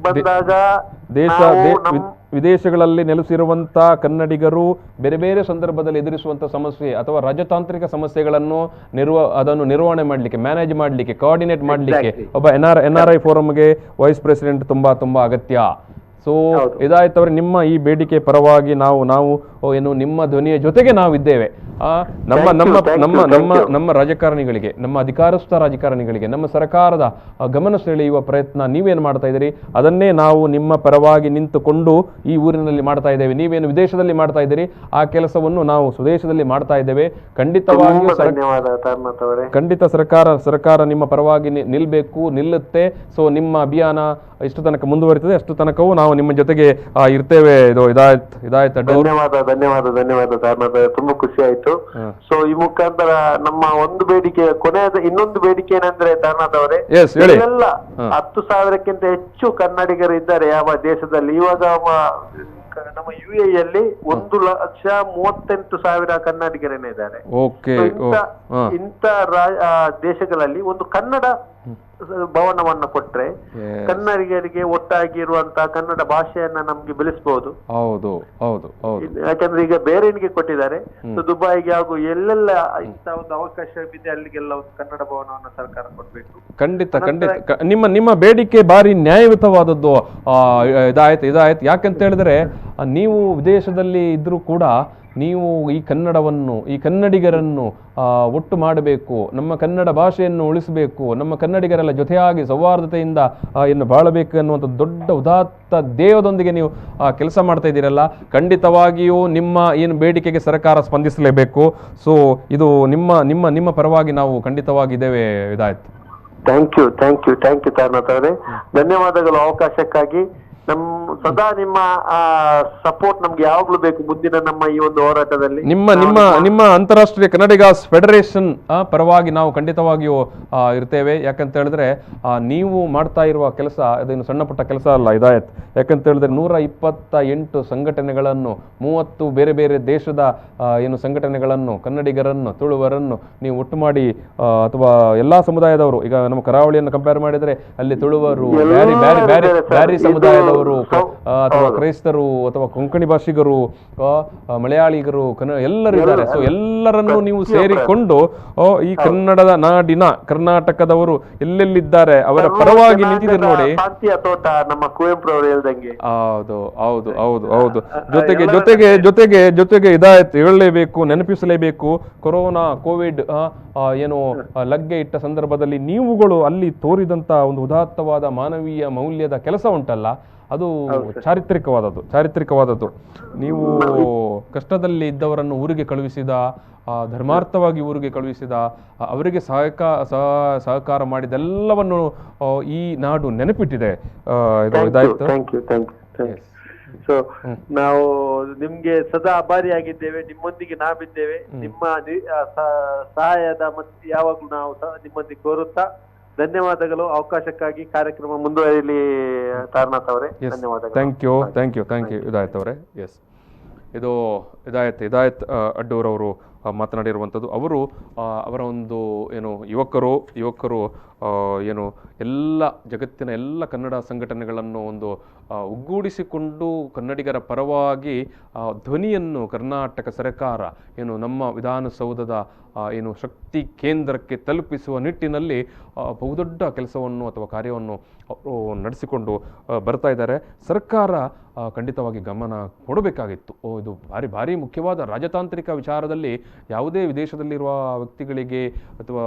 ಬಂದಾಗ ವಿದೇಶಗಳಲ್ಲಿ ನೆಲೆಸಿರುವಂತ ಕನ್ನಡಿಗರು ಬೇರೆ ಬೇರೆ ಸಂದರ್ಭದಲ್ಲಿ ಎದುರಿಸುವಂತ ಸಮಸ್ಯೆ ಅಥವಾ ರಾಜತಾಂತ್ರಿಕ ಸಮಸ್ಯೆಗಳನ್ನು ಅದನ್ನು ನಿರ್ವಹಣೆ ಮಾಡ್ಲಿಕ್ಕೆ, ಮ್ಯಾನೇಜ್ ಮಾಡ್ಲಿಕ್ಕೆ, ಕೋಆರ್ಡಿನೇಟ್ ಮಾಡ್ಲಿಕ್ಕೆ ಒಬ್ಬ NRI ಫೋರಂಗೆ ವೈಸ್ ಪ್ರೆಸಿಡೆಂಟ್ ತುಂಬಾ ಅಗತ್ಯ. ಸೊ ಇದಾಯ್ತವ್ರೆ, ನಿಮ್ಮ ಈ ಬೇಡಿಕೆ ಪರವಾಗಿ ನಾವು ಏನು ನಿಮ್ಮ ಧ್ವನಿಯ ಜೊತೆಗೆ ನಾವಿದ್ದೇವೆ. ನಮ್ಮ ರಾಜಕಾರಣಿಗಳಿಗೆ, ನಮ್ಮ ಅಧಿಕಾರಸ್ಥ ರಾಜಕಾರಣಿಗಳಿಗೆ ನಮ್ಮ ಸರ್ಕಾರದ ಗಮನ ಸೆಳೆಯುವ ಪ್ರಯತ್ನ ನೀವೇನು ಮಾಡ್ತಾ ಇದ್ದೀರಿ, ಅದನ್ನೇ ನಾವು ನಿಮ್ಮ ಪರವಾಗಿ ನಿಂತುಕೊಂಡು ಈ ಊರಿನಲ್ಲಿ ಮಾಡ್ತಾ ಇದ್ದೇವೆ. ನೀವೇನು ವಿದೇಶದಲ್ಲಿ ಮಾಡ್ತಾ ಇದ್ದೀರಿ, ಆ ಕೆಲಸವನ್ನು ನಾವು ಸ್ವದೇಶದಲ್ಲಿ ಮಾಡ್ತಾ ಇದ್ದೇವೆ. ಖಂಡಿತ ಸರ್ಕಾರ ನಿಮ್ಮ ಪರವಾಗಿ ನಿಲ್ಲುತ್ತೆ. ಸೊ ನಿಮ್ಮ ಅಭಿಯಾನ ಎಷ್ಟು ತನಕ ಮುಂದುವರಿತದೆ ಅಷ್ಟು ತನಕವೂ ನಾವು ನಿಮ್ಮ ಜೊತೆಗೆ ಇರ್ತೇವೆ. ಇದಾಯ್ತು. ಧನ್ಯವಾದ ತಾರನಾಥ್, ತುಂಬಾ ಖುಷಿ ಆಯ್ತು. ಸೊ ಈ ಮುಖಾಂತರ ನಮ್ಮ ಒಂದು ಬೇಡಿಕೆ, ಕೊನೆಯದ ಇನ್ನೊಂದು ಬೇಡಿಕೆ ಏನಂದ್ರೆ ತಾರನಾಥ್ ಅವರೇ, ಎಲ್ಲ 10,000ಕ್ಕಿಂತ ಹೆಚ್ಚು ಕನ್ನಡಿಗರು ಇದ್ದಾರೆ ಯಾವ ದೇಶದಲ್ಲಿ. ಇವಾಗ ನಮ್ಮ UAE 1,38,000 ಕನ್ನಡಿಗರೇನೇ ಇದ್ದಾರೆ. ಇಂಥ ದೇಶಗಳಲ್ಲಿ ಒಂದು ಕನ್ನಡ ಭವನವನ್ನ ಕೊಟ್ರೆ ಕನ್ನಡಿಗರಿಗೆ ಒಟ್ಟಾಗಿರುವಂತಹ ಕನ್ನಡ ಭಾಷೆಯನ್ನ ನಮ್ಗೆ ಬೆಳೆಸಬಹುದು. ಯಾಕಂದ್ರೆ ಈಗ ಬೇರೆನಿಗೆ ಕೊಟ್ಟಿದ್ದಾರೆ, ದುಬೈಗೆ ಹಾಗೂ ಎಲ್ಲೆಲ್ಲ ಇಂಥ ಒಂದು ಅವಕಾಶ ಇದೆ ಅಲ್ಲಿಗೆಲ್ಲ ಒಂದು ಕನ್ನಡ ಭವನವನ್ನ ಸರ್ಕಾರ ಕೊಡ್ಬೇಕು. ಖಂಡಿತ ನಿಮ್ಮ ಬೇಡಿಕೆ ಬಾರಿ ನ್ಯಾಯಯುತವಾದದ್ದು. ಇದಾಯ್ತು. ಯಾಕಂತ ಹೇಳಿದ್ರೆ, ನೀವು ವಿದೇಶದಲ್ಲಿ ಇದ್ರೂ ಕೂಡ ನೀವು ಈ ಕನ್ನಡವನ್ನು, ಈ ಕನ್ನಡಿಗರನ್ನು ಒಟ್ಟು ಮಾಡಬೇಕು, ನಮ್ಮ ಕನ್ನಡ ಭಾಷೆಯನ್ನು ಉಳಿಸಬೇಕು, ನಮ್ಮ ಕನ್ನಡಿಗರೆಲ್ಲ ಜೊತೆಯಾಗಿ ಸೌಹಾರ್ದತೆಯಿಂದ ಇನ್ನು ಬಾಳಬೇಕು ಅನ್ನುವಂಥ ದೊಡ್ಡ ಉದಾತ್ತ ಧ್ಯೇಯದೊಂದಿಗೆ ನೀವು ಕೆಲಸ ಮಾಡ್ತಾ ಇದ್ದೀರಲ್ಲ, ಖಂಡಿತವಾಗಿಯೂ ನಿಮ್ಮ ಏನು ಬೇಡಿಕೆಗೆ ಸರ್ಕಾರ ಸ್ಪಂದಿಸಲೇಬೇಕು. ಸೊ ಇದು ನಿಮ್ಮ ಪರವಾಗಿ ನಾವು ಖಂಡಿತವಾಗಿದ್ದೇವೆ. ಇದಾಯ್ತು. ಥ್ಯಾಂಕ್ ಯು ತಾರನಾಥ್ ಅವರೇ, ಧನ್ಯವಾದಗಳು ಅವಕಾಶಕ್ಕಾಗಿ. ಸದಾ ನಿಮ್ಮ ಸಪೋರ್ಟ್ ನಮ್ಗೆ ಯಾವಾಗ್ಲೂ ಬೇಕು ಮುಂದಿನ ನಮ್ಮ ಈ ಒಂದು ಹೋರಾಟದಲ್ಲಿ. ನಿಮ್ಮ ಅಂತಾರಾಷ್ಟ್ರೀಯ ಕನ್ನಡಿಗಾಸ್ ಫೆಡರೇಷನ್ ಪರವಾಗಿ ನಾವು ಖಂಡಿತವಾಗಿಯೂ ಇರ್ತೇವೆ. ಯಾಕಂತ ಹೇಳಿದ್ರೆ ನೀವು ಮಾಡ್ತಾ ಇರುವ ಕೆಲಸ ಅದೇನು ಸಣ್ಣ ಪುಟ್ಟ ಕೆಲಸ ಅಲ್ಲ ಇದಾಯತ್. ಯಾಕಂತ ಹೇಳಿದ್ರೆ 128 ಸಂಘಟನೆಗಳನ್ನು, 30 ಬೇರೆ ಬೇರೆ ದೇಶದ ಏನು ಸಂಘಟನೆಗಳನ್ನು, ಕನ್ನಡಿಗರನ್ನು, ತುಳುವರನ್ನು ನೀವು ಒಟ್ಟು ಮಾಡಿ ಅಥವಾ ಎಲ್ಲಾ ಸಮುದಾಯದವರು, ಈಗ ನಮ್ಮ ಕರಾವಳಿಯನ್ನು ಕಂಪೇರ್ ಮಾಡಿದ್ರೆ ಅಲ್ಲಿ ತುಳುವರು, ಬ್ಯಾರಿ ಸಮುದಾಯದವರು ಅಥವಾ ಕ್ರೈಸ್ತರು ಅಥವಾ ಕೊಂಕಣಿ ಭಾಷಿಗರು, ಮಲಯಾಳಿಗರು, ಎಲ್ಲರೂ ಇದ್ದಾರೆ. ಸೊ ಎಲ್ಲರನ್ನು ನೀವು ಸೇರಿಕೊಂಡು ಈ ಕನ್ನಡದ ನಾಡಿನ ಕರ್ನಾಟಕದವರು ಎಲ್ಲೆಲ್ಲಿದ್ದಾರೆ ಅವರ ಪರವಾಗಿ ನಿಂತಿದ್ದಾರೆ ನೋಡಿ. ನಮ್ಮ ಕುವೆಂಪು ಅವರು ಹೇಳ್ದಂಗೆ. ಹೌದು ಹೌದು ಹೌದು ಹೌದು. ಜೊತೆಗೆ ಇದಾಯ್ತು, ಹೇಳಲೇಬೇಕು, ನೆನಪಿಸಲೇಬೇಕು. ಕೊರೋನಾ ಕೋವಿಡ್ ಏನು ಲಗ್ಗೆ ಇಟ್ಟ ಸಂದರ್ಭದಲ್ಲಿ ನೀವುಗಳು ಅಲ್ಲಿ ತೋರಿದಂತ ಒಂದು ಉದಾತ್ತವಾದ ಮಾನವೀಯ ಮೌಲ್ಯದ ಕೆಲಸ ಉಂಟಲ್ಲ, ಅದು ಚಾರಿತ್ರಿಕವಾದದ್ದು. ನೀವು ಕಷ್ಟದಲ್ಲಿ ಇದ್ದವರನ್ನು ಊರಿಗೆ ಕಳುಹಿಸಿದ, ಧರ್ಮಾರ್ಥವಾಗಿ ಊರಿಗೆ ಕಳುಹಿಸಿದ, ಅವರಿಗೆ ಸಹಕಾರ ಮಾಡಿದೆಲ್ಲವನ್ನು ಈ ನಾಡು ನೆನಪಿಟ್ಟಿದೆ. ಸೊ ನಾವು ನಿಮ್ಗೆ ಸದಾ ಆಭಾರಿಯಾಗಿದ್ದೇವೆ, ನಿಮ್ಮೊಂದಿಗೆ ನಾವಿದ್ದೇವೆ. ನಿಮ್ಮ ಸಹಾಯದ ಮತ್ತೆ ಯಾವಾಗ್ಲೂ ನಾವು ನಿಮ್ಮೊಂದಿಗೆ ಕೋರುತ್ತಾ ಧನ್ಯವಾದಗಳು. ಅವಕಾಶಕ್ಕಾಗಿ ಕಾರ್ಯಕ್ರಮ ಮುಂದುವರಿಯಲಿ ತಾರನಾಥ್ ಅವರೇ. ಧನ್ಯವಾದಗಳು. ಥ್ಯಾಂಕ್ ಯು ಇದಾಯತ್ ಅವರೇ. ಎಸ್, ಇದು ಇದಾಯತ್ ಅಡ್ಡೂರವರು ಮಾತನಾಡಿರುವಂಥದ್ದು. ಅವರ ಒಂದು ಏನು ಯುವಕರು ಏನು ಎಲ್ಲ ಜಗತ್ತಿನ ಎಲ್ಲ ಕನ್ನಡ ಸಂಘಟನೆಗಳನ್ನು ಒಂದು ಒಗ್ಗೂಡಿಸಿಕೊಂಡು ಕನ್ನಡಿಗರ ಪರವಾಗಿ ಧ್ವನಿಯನ್ನು ಕರ್ನಾಟಕ ಸರ್ಕಾರ ಏನು ನಮ್ಮ ವಿಧಾನಸೌಧದ ಏನು ಶಕ್ತಿ ಕೇಂದ್ರಕ್ಕೆ ತಲುಪಿಸುವ ನಿಟ್ಟಿನಲ್ಲಿ ಬಹುದೊಡ್ಡ ಕೆಲಸವನ್ನು ಅಥವಾ ಕಾರ್ಯವನ್ನು ನಡೆಸಿಕೊಂಡು ಬರ್ತಾ ಇದ್ದಾರೆ. ಸರ್ಕಾರ ಖಂಡಿತವಾಗಿ ಗಮನ ಕೊಡಬೇಕಾಗಿತ್ತು. ಇದು ಭಾರಿ ಮುಖ್ಯವಾದ ರಾಜತಾಂತ್ರಿಕ ವಿಚಾರದಲ್ಲಿ ಯಾವುದೇ ವಿದೇಶದಲ್ಲಿರುವ ವ್ಯಕ್ತಿಗಳಿಗೆ ಅಥವಾ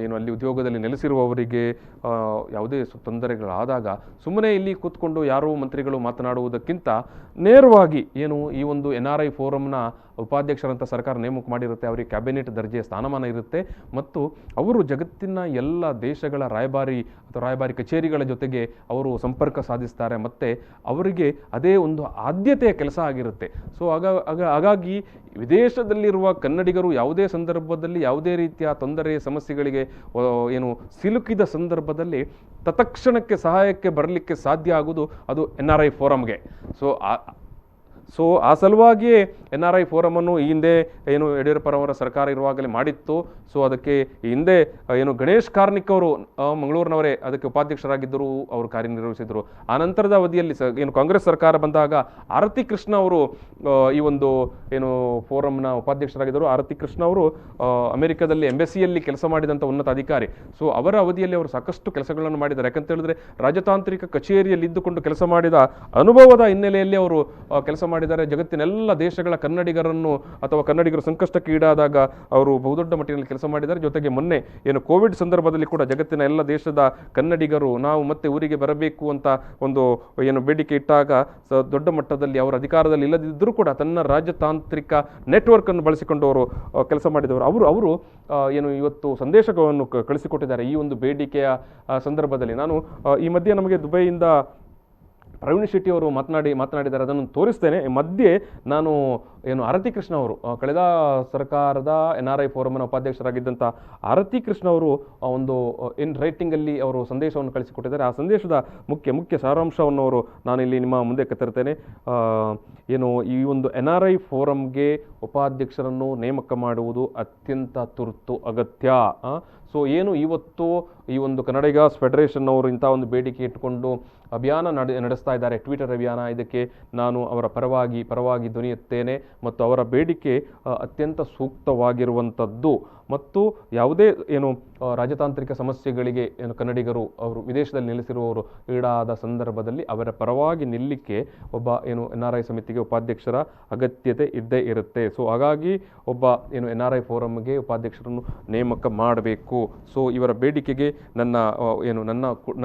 ಏನು ಅಲ್ಲಿ ಉದ್ಯೋಗದಲ್ಲಿ ನೆಲೆಸಿರುವವರಿಗೆ ಯಾವುದೇ ತೊಂದರೆಗಳಾದಾಗ ಸುಮ್ಮನೆ ಇಲ್ಲಿ ಕೂತ್ಕೊಂಡು ಯಾರೋ ಮಂತ್ರಿಗಳು ಮಾತನಾಡುವುದಕ್ಕಿಂತ ನೇರವಾಗಿ ಏನು ಈ ಒಂದು NRI ಫೋರಂನ ಉಪಾಧ್ಯಕ್ಷರಂತ ಸರ್ಕಾರ ನೇಮಕ ಮಾಡಿರುತ್ತೆ, ಅವರಿಗೆ ಕ್ಯಾಬಿನೆಟ್ ದರ್ಜೆಯ ಸ್ಥಾನಮಾನ ಇರುತ್ತೆ ಮತ್ತು ಅವರು ಜಗತ್ತಿನ ಎಲ್ಲ ದೇಶಗಳ ರಾಯಭಾರಿ ಕಚೇರಿಗಳ ಜೊತೆಗೆ ಅವರು ಸಂಪರ್ಕ ಸಾಧಿಸ್ತಾರೆ ಮತ್ತು ಅವರಿಗೆ ಅದೇ ಒಂದು ಆದ್ಯತೆಯ ಕೆಲಸ ಆಗಿರುತ್ತೆ. ಸೊ ಹಾಗಾಗಿ ವಿದೇಶದಲ್ಲಿರುವ ಕನ್ನಡಿಗರು ಯಾವುದೇ ಸಂದರ್ಭದಲ್ಲಿ ಯಾವುದೇ ರೀತಿಯ ತೊಂದರೆ ಸಮಸ್ಯೆಗಳಿಗೆ ಏನು ಸಿಲುಕಿದ ಸಂದರ್ಭದಲ್ಲಿ ತತ್ಕ್ಷಣಕ್ಕೆ ಸಹಾಯಕ್ಕೆ ಬರಲಿಕ್ಕೆ ಸಾಧ್ಯ ಆಗುವುದು ಅದು NRI ಫೋರಂಗೆ. ಸೊ ಆ ಸಲುವಾಗಿಯೇ NRI ಫೋರಮನ್ನು ಈ ಹಿಂದೆ ಏನು ಯಡಿಯೂರಪ್ಪರವರ ಸರ್ಕಾರ ಇರುವಾಗಲೇ ಮಾಡಿತ್ತು. ಸೊ ಅದಕ್ಕೆ ಈ ಹಿಂದೆ ಏನು ಗಣೇಶ್ ಕಾರ್ಣಿಕ್ ಅವರು ಮಂಗಳೂರಿನವರೇ ಅದಕ್ಕೆ ಉಪಾಧ್ಯಕ್ಷರಾಗಿದ್ದರು, ಅವರು ಕಾರ್ಯನಿರ್ವಹಿಸಿದರು. ಆ ನಂತರದ ಅವಧಿಯಲ್ಲಿ ಏನು ಕಾಂಗ್ರೆಸ್ ಸರ್ಕಾರ ಬಂದಾಗ ಆರತಿ ಕೃಷ್ಣ ಅವರು ಈ ಒಂದು ಏನು ಫೋರಂನ ಉಪಾಧ್ಯಕ್ಷರಾಗಿದ್ದರು. ಆರತಿ ಕೃಷ್ಣ ಅವರು ಅಮೆರಿಕದಲ್ಲಿ ಎಂಬಸಿಯಲ್ಲಿ ಕೆಲಸ ಮಾಡಿದಂಥ ಉನ್ನತ ಅಧಿಕಾರಿ. ಸೊ ಅವರ ಅವಧಿಯಲ್ಲಿ ಅವರು ಸಾಕಷ್ಟು ಕೆಲಸಗಳನ್ನು ಮಾಡಿದ್ದಾರೆ. ಯಾಕಂತ ಹೇಳಿದ್ರೆ ರಾಜತಾಂತ್ರಿಕ ಕಚೇರಿಯಲ್ಲಿ ಇದ್ದುಕೊಂಡು ಕೆಲಸ ಮಾಡಿದ ಅನುಭವದ ಹಿನ್ನೆಲೆಯಲ್ಲಿ ಅವರು ಕೆಲಸ ಮಾಡಿದ್ದಾರೆ. ಜಗತ್ತಿನ ಎಲ್ಲ ದೇಶಗಳ ಕನ್ನಡಿಗರನ್ನು ಅಥವಾ ಕನ್ನಡಿಗರು ಸಂಕಷ್ಟಕ್ಕೆ ಈಡಾದಾಗ ಅವರು ಬಹುದೊಡ್ಡ ಮಟ್ಟಿನಲ್ಲಿ ಕೆಲಸ ಮಾಡಿದ್ದಾರೆ. ಜೊತೆಗೆ ಮೊನ್ನೆ ಏನು ಕೋವಿಡ್ ಸಂದರ್ಭದಲ್ಲಿ ಕೂಡ ಜಗತ್ತಿನ ಎಲ್ಲ ದೇಶದ ಕನ್ನಡಿಗರು ನಾವು ಮತ್ತೆ ಊರಿಗೆ ಬರಬೇಕು ಅಂತ ಒಂದು ಏನು ಬೇಡಿಕೆ ಇಟ್ಟಾಗ ದೊಡ್ಡ ಮಟ್ಟದಲ್ಲಿ ಅವರ ಅಧಿಕಾರದಲ್ಲಿ ಇಲ್ಲದಿದ್ದರೂ ಕೂಡ ತನ್ನ ರಾಜತಾಂತ್ರಿಕ ನೆಟ್ವರ್ಕ್ ಅನ್ನು ಬಳಸಿಕೊಂಡು ಅವರು ಕೆಲಸ ಮಾಡಿದವರು. ಅವರು ಏನು ಇವತ್ತು ಸಂದೇಶವನ್ನು ಕಳಿಸಿಕೊಟ್ಟಿದ್ದಾರೆ ಈ ಒಂದು ಬೇಡಿಕೆಯ ಸಂದರ್ಭದಲ್ಲಿ. ನಾನು ಈ ಮಧ್ಯೆ ನಮಗೆ ದುಬೈಯಿಂದ ಪ್ರವೀಣ್ ಶೆಟ್ಟಿ ಅವರು ಮಾತನಾಡಿದ್ದಾರೆ, ಅದನ್ನು ತೋರಿಸ್ತೇನೆ. ಮಧ್ಯೆ ನಾನು ಏನು ಆರತಿ ಕೃಷ್ಣ ಅವರು ಕಳೆದ ಸರ್ಕಾರದ NRI ಫೋರಮ್ನ ಉಪಾಧ್ಯಕ್ಷರಾಗಿದ್ದಂಥ ಆರತಿ ಕೃಷ್ಣ ಅವರು ಒಂದು ಇನ್ ರೈಟಿಂಗಲ್ಲಿ ಅವರು ಸಂದೇಶವನ್ನು ಕಳಿಸಿಕೊಟ್ಟಿದ್ದಾರೆ. ಆ ಸಂದೇಶದ ಮುಖ್ಯ ಸಾರಾಂಶವನ್ನು ನಾನು ಇಲ್ಲಿ ನಿಮ್ಮ ಮುಂದೆ ತರ್ತೇನೆ. ಏನು ಈ ಒಂದು NRI ಫೋರಂಗೆ ಉಪಾಧ್ಯಕ್ಷರನ್ನು ನೇಮಕ ಮಾಡುವುದು ಅತ್ಯಂತ ತುರ್ತು ಅಗತ್ಯ. ಸೊ ಏನು ಇವತ್ತು ಈ ಒಂದು ಕನ್ನಡಿಗಾಸ್ ಫೆಡರೇಷನ್ ಅವರು ಇಂಥ ಒಂದು ಬೇಡಿಕೆ ಇಟ್ಟುಕೊಂಡು ಅಭಿಯಾನ ನಡೆಸ್ತಾ ಇದ್ದಾರೆ, ಟ್ವಿಟರ್ ಅಭಿಯಾನ. ಇದಕ್ಕೆ ನಾನು ಅವರ ಪರವಾಗಿ ಧ್ವನಿ ಎತ್ತೇನೆ ಮತ್ತು ಅವರ ಬೇಡಿಕೆ ಅತ್ಯಂತ ಸೂಕ್ತವಾಗಿರುವಂಥದ್ದು ಮತ್ತು ಯಾವುದೇ ಏನು ರಾಜತಾಂತ್ರಿಕ ಸಮಸ್ಯೆಗಳಿಗೆ ಏನು ಕನ್ನಡಿಗರು ಅವರು ವಿದೇಶದಲ್ಲಿ ನೆಲೆಸಿರುವವರು ಈಡಾದ ಸಂದರ್ಭದಲ್ಲಿ ಅವರ ಪರವಾಗಿ ನಿಲ್ಲಕ್ಕೆ ಒಬ್ಬ ಏನು NRI ಸಮಿತಿಗೆ ಉಪಾಧ್ಯಕ್ಷರ ಅಗತ್ಯತೆ ಇದ್ದೇ ಇರುತ್ತೆ. ಸೊ ಹಾಗಾಗಿ ಒಬ್ಬ ಏನು NRI ಫೋರಂಗೆ ಉಪಾಧ್ಯಕ್ಷರನ್ನು ನೇಮಕ ಮಾಡಬೇಕು. ಸೊ ಇವರ ಬೇಡಿಕೆಗೆ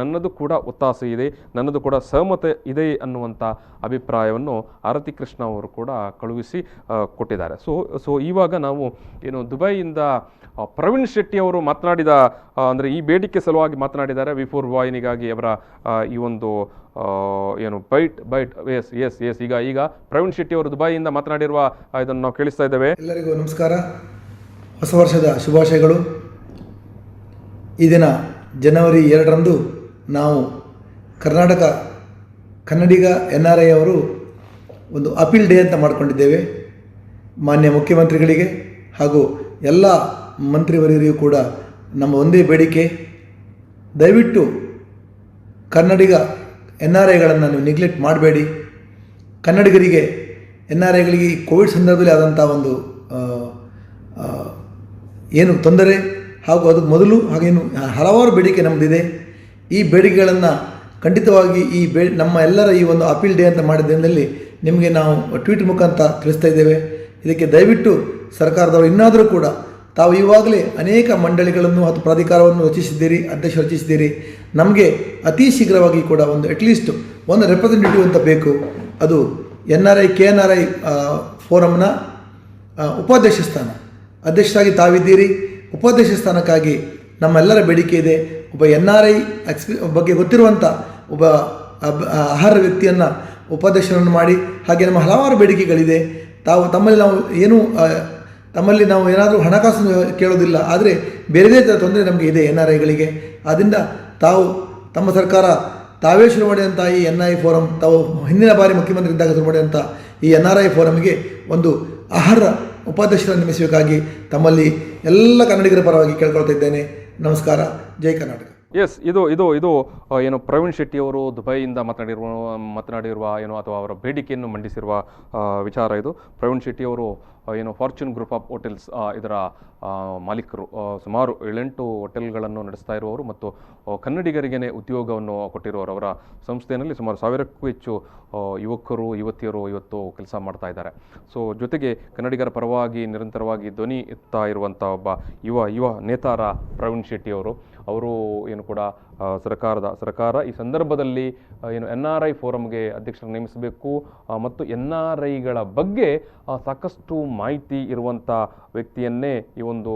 ನನ್ನದು ಕೂಡ ಒತ್ತಾಸೆ ಇದೆ, ನನ್ನದು ಕೂಡ ಸಹಮತ ಇದೆ ಅನ್ನುವಂಥ ಅಭಿಪ್ರಾಯವನ್ನು ಆರತಿ ಕೃಷ್ಣ ಅವರು ಕೂಡ ಕಳುಹಿಸಿ ಕೊಟ್ಟಿದ್ದಾರೆ. ಸೊ ಇವಾಗ ನಾವು ಏನು ದುಬೈಯಿಂದ ಪ್ರವೀಣ್ ಶೆಟ್ಟಿ ಅವರು ಮಾತನಾಡಿದ ಅಂದರೆ ಈ ಬೇಡಿಕೆ ಸಲುವಾಗಿ ಮಾತನಾಡಿದ್ದಾರೆ. V4 ವಾಹಿನಿಗಾಗಿ ಅವರ ಈ ಒಂದು ಏನು ಬೈಟ್ ಎಸ್ ಈಗ ಪ್ರವೀಣ್ ಶೆಟ್ಟಿ ಅವರು ದುಬೈಯಿಂದ ಮಾತನಾಡಿರುವ ಇದನ್ನು ನಾವು ಕೇಳಿಸ್ತಾ ಇದ್ದೇವೆ. ಎಲ್ಲರಿಗೂ ನಮಸ್ಕಾರ, ಹೊಸ ವರ್ಷದ ಶುಭಾಶಯಗಳು. ಈ ದಿನ ಜನವರಿ 2ರಂದು ನಾವು ಕರ್ನಾಟಕ ಕನ್ನಡಿಗ NRI ಅವರು ಒಂದು ಅಪೀಲ್ ಡೇ ಅಂತ ಮಾಡಿಕೊಂಡಿದ್ದೇವೆ. ಮಾನ್ಯ ಮುಖ್ಯಮಂತ್ರಿಗಳಿಗೆ ಹಾಗೂ ಎಲ್ಲ ಮಂತ್ರಿವರಿಯರಿಗೂ ಕೂಡ ನಮ್ಮ ಒಂದೇ ಬೇಡಿಕೆ, ದಯವಿಟ್ಟು ಕನ್ನಡಿಗ NRIಗಳನ್ನು ನೀವು ನೆಗ್ಲೆಕ್ಟ್ ಮಾಡಬೇಡಿ. ಕನ್ನಡಿಗರಿಗೆ NRIಗಳಿಗೆ ಈ ಕೋವಿಡ್ ಸಂದರ್ಭದಲ್ಲಿ ಆದಂಥ ಒಂದು ಏನು ತೊಂದರೆ ಹಾಗೂ ಅದಕ್ಕೆ ಮೊದಲು ಹಾಗೇನು ಹಲವಾರು ಬೇಡಿಕೆ ನಮ್ಮದಿದೆ. ಈ ಬೇಡಿಕೆಗಳನ್ನು ಖಂಡಿತವಾಗಿ ನಮ್ಮ ಎಲ್ಲರ ಈ ಒಂದು ಅಪೀಲ್ ಡೇ ಅಂತ ಮಾಡಿದ್ದರಲ್ಲಿ ನಿಮಗೆ ನಾವು ಟ್ವೀಟ್ ಮುಖಾಂತರ ತಿಳಿಸ್ತಾ ಇದ್ದೇವೆ. ಇದಕ್ಕೆ ದಯವಿಟ್ಟು ಸರ್ಕಾರದವರು ಇನ್ನಾದರೂ ಕೂಡ ತಾವು ಈವಾಗಲೇ ಅನೇಕ ಮಂಡಳಿಗಳನ್ನು ಅಥವಾ ಪ್ರಾಧಿಕಾರವನ್ನು ರಚಿಸಿದ್ದೀರಿ, ಅಧ್ಯಕ್ಷರು ರಚಿಸಿದ್ದೀರಿ. ನಮಗೆ ಅತಿ ಶೀಘ್ರವಾಗಿ ಕೂಡ ಒಂದು ಅಟ್ಲೀಸ್ಟ್ ಒಂದು ರೆಪ್ರೆಸೆಂಟೇಟಿವ್ ಅಂತ ಬೇಕು. ಅದು KNRI ಫೋರಮ್ನ ಉಪಾಧ್ಯಕ್ಷ ಸ್ಥಾನ, ಅಧ್ಯಕ್ಷರಾಗಿ ತಾವಿದ್ದೀರಿ. ಉಪಾಧ್ಯಕ್ಷ ಸ್ಥಾನಕ್ಕಾಗಿ ನಮ್ಮೆಲ್ಲರ ಬೇಡಿಕೆ ಇದೆ. ಒಬ್ಬ NRI ಬಗ್ಗೆ ಗೊತ್ತಿರುವಂಥ ಒಬ್ಬ ಆಹಾರ ವ್ಯಕ್ತಿಯನ್ನು ಉಪಾಧ್ಯಕ್ಷರನ್ನು ಮಾಡಿ. ಹಾಗೆ ನಮ್ಮ ಹಲವಾರು ಬೇಡಿಕೆಗಳಿದೆ. ತಮ್ಮಲ್ಲಿ ನಾವು ಏನಾದರೂ ಹಣಕಾಸು ಕೇಳೋದಿಲ್ಲ, ಆದರೆ ಬೇರೆದೇ ತೊಂದರೆ ನಮಗೆ ಇದೆ NRIಗಳಿಗೆ. ಆದ್ದರಿಂದ ತಮ್ಮ ಸರ್ಕಾರ ತಾವೇ ಶುರು ಮಾಡಿದಂಥ ಈ NRI ಫೋರಮ್, ತಾವು ಹಿಂದಿನ ಬಾರಿ ಮುಖ್ಯಮಂತ್ರಿ ಇದ್ದಾಗ ಶುರು ಮಾಡಿದಂಥ ಈ NRI ಫೋರಮ್ಗೆ ಒಂದು ಆಹಾರ ಉಪಾಧ್ಯಕ್ಷರನ್ನು ನೇಮಿಸಬೇಕಾಗಿ ತಮ್ಮಲ್ಲಿ ಎಲ್ಲ ಕನ್ನಡಿಗರ ಪರವಾಗಿ ಕೇಳ್ಕೊಳ್ತಾ ಇದ್ದೇನೆ. ನಮಸ್ಕಾರ, ಜೈ ಕರ್ನಾಟಕ. ಎಸ್, ಇದು ಏನು ಪ್ರವೀಣ್ ಶೆಟ್ಟಿ ಅವರು ದುಬೈಯಿಂದ ಮಾತನಾಡಿರುವ ಏನು ಅಥವಾ ಅವರ ಬೇಡಿಕೆಯನ್ನು ಮಂಡಿಸಿರುವ ವಿಚಾರ ಇದು. ಪ್ರವೀಣ್ ಶೆಟ್ಟಿ ಅವರು ಏನು ಫಾರ್ಚೂನ್ ಗ್ರೂಪ್ ಆಫ್ ಹೋಟೆಲ್ಸ್ ಇದರ ಮಾಲೀಕರು. ಸುಮಾರು 7-8 ಹೋಟೆಲ್ಗಳನ್ನು ನಡೆಸ್ತಾ ಇರುವವರು ಮತ್ತು ಕನ್ನಡಿಗರಿಗೇ ಉದ್ಯೋಗವನ್ನು ಕೊಟ್ಟಿರುವವರು. ಅವರ ಸಂಸ್ಥೆಯಲ್ಲಿ ಸುಮಾರು 1000ಕ್ಕೂ ಹೆಚ್ಚು ಯುವಕರು ಯುವತಿಯರು ಇವತ್ತು ಕೆಲಸ ಮಾಡ್ತಾ ಇದ್ದಾರೆ. ಸೊ ಜೊತೆಗೆ ಕನ್ನಡಿಗರ ಪರವಾಗಿ ನಿರಂತರವಾಗಿ ಧ್ವನಿ ಎತ್ತಾ ಇರುವಂಥ ಒಬ್ಬ ಯುವ ನೇತಾರ ಪ್ರವೀಣ್ ಶೆಟ್ಟಿ ಅವರು ಏನು ಕೂಡ ಸರ್ಕಾರ ಈ ಸಂದರ್ಭದಲ್ಲಿ ಏನು NRI ಫೋರಮ್ಗೆ ಅಧ್ಯಕ್ಷರನ್ನು ನೇಮಿಸಬೇಕು ಮತ್ತು NRIಗಳ ಬಗ್ಗೆ ಸಾಕಷ್ಟು ಮಾಹಿತಿ ಇರುವಂಥ ವ್ಯಕ್ತಿಯನ್ನೇ ಈ ಒಂದು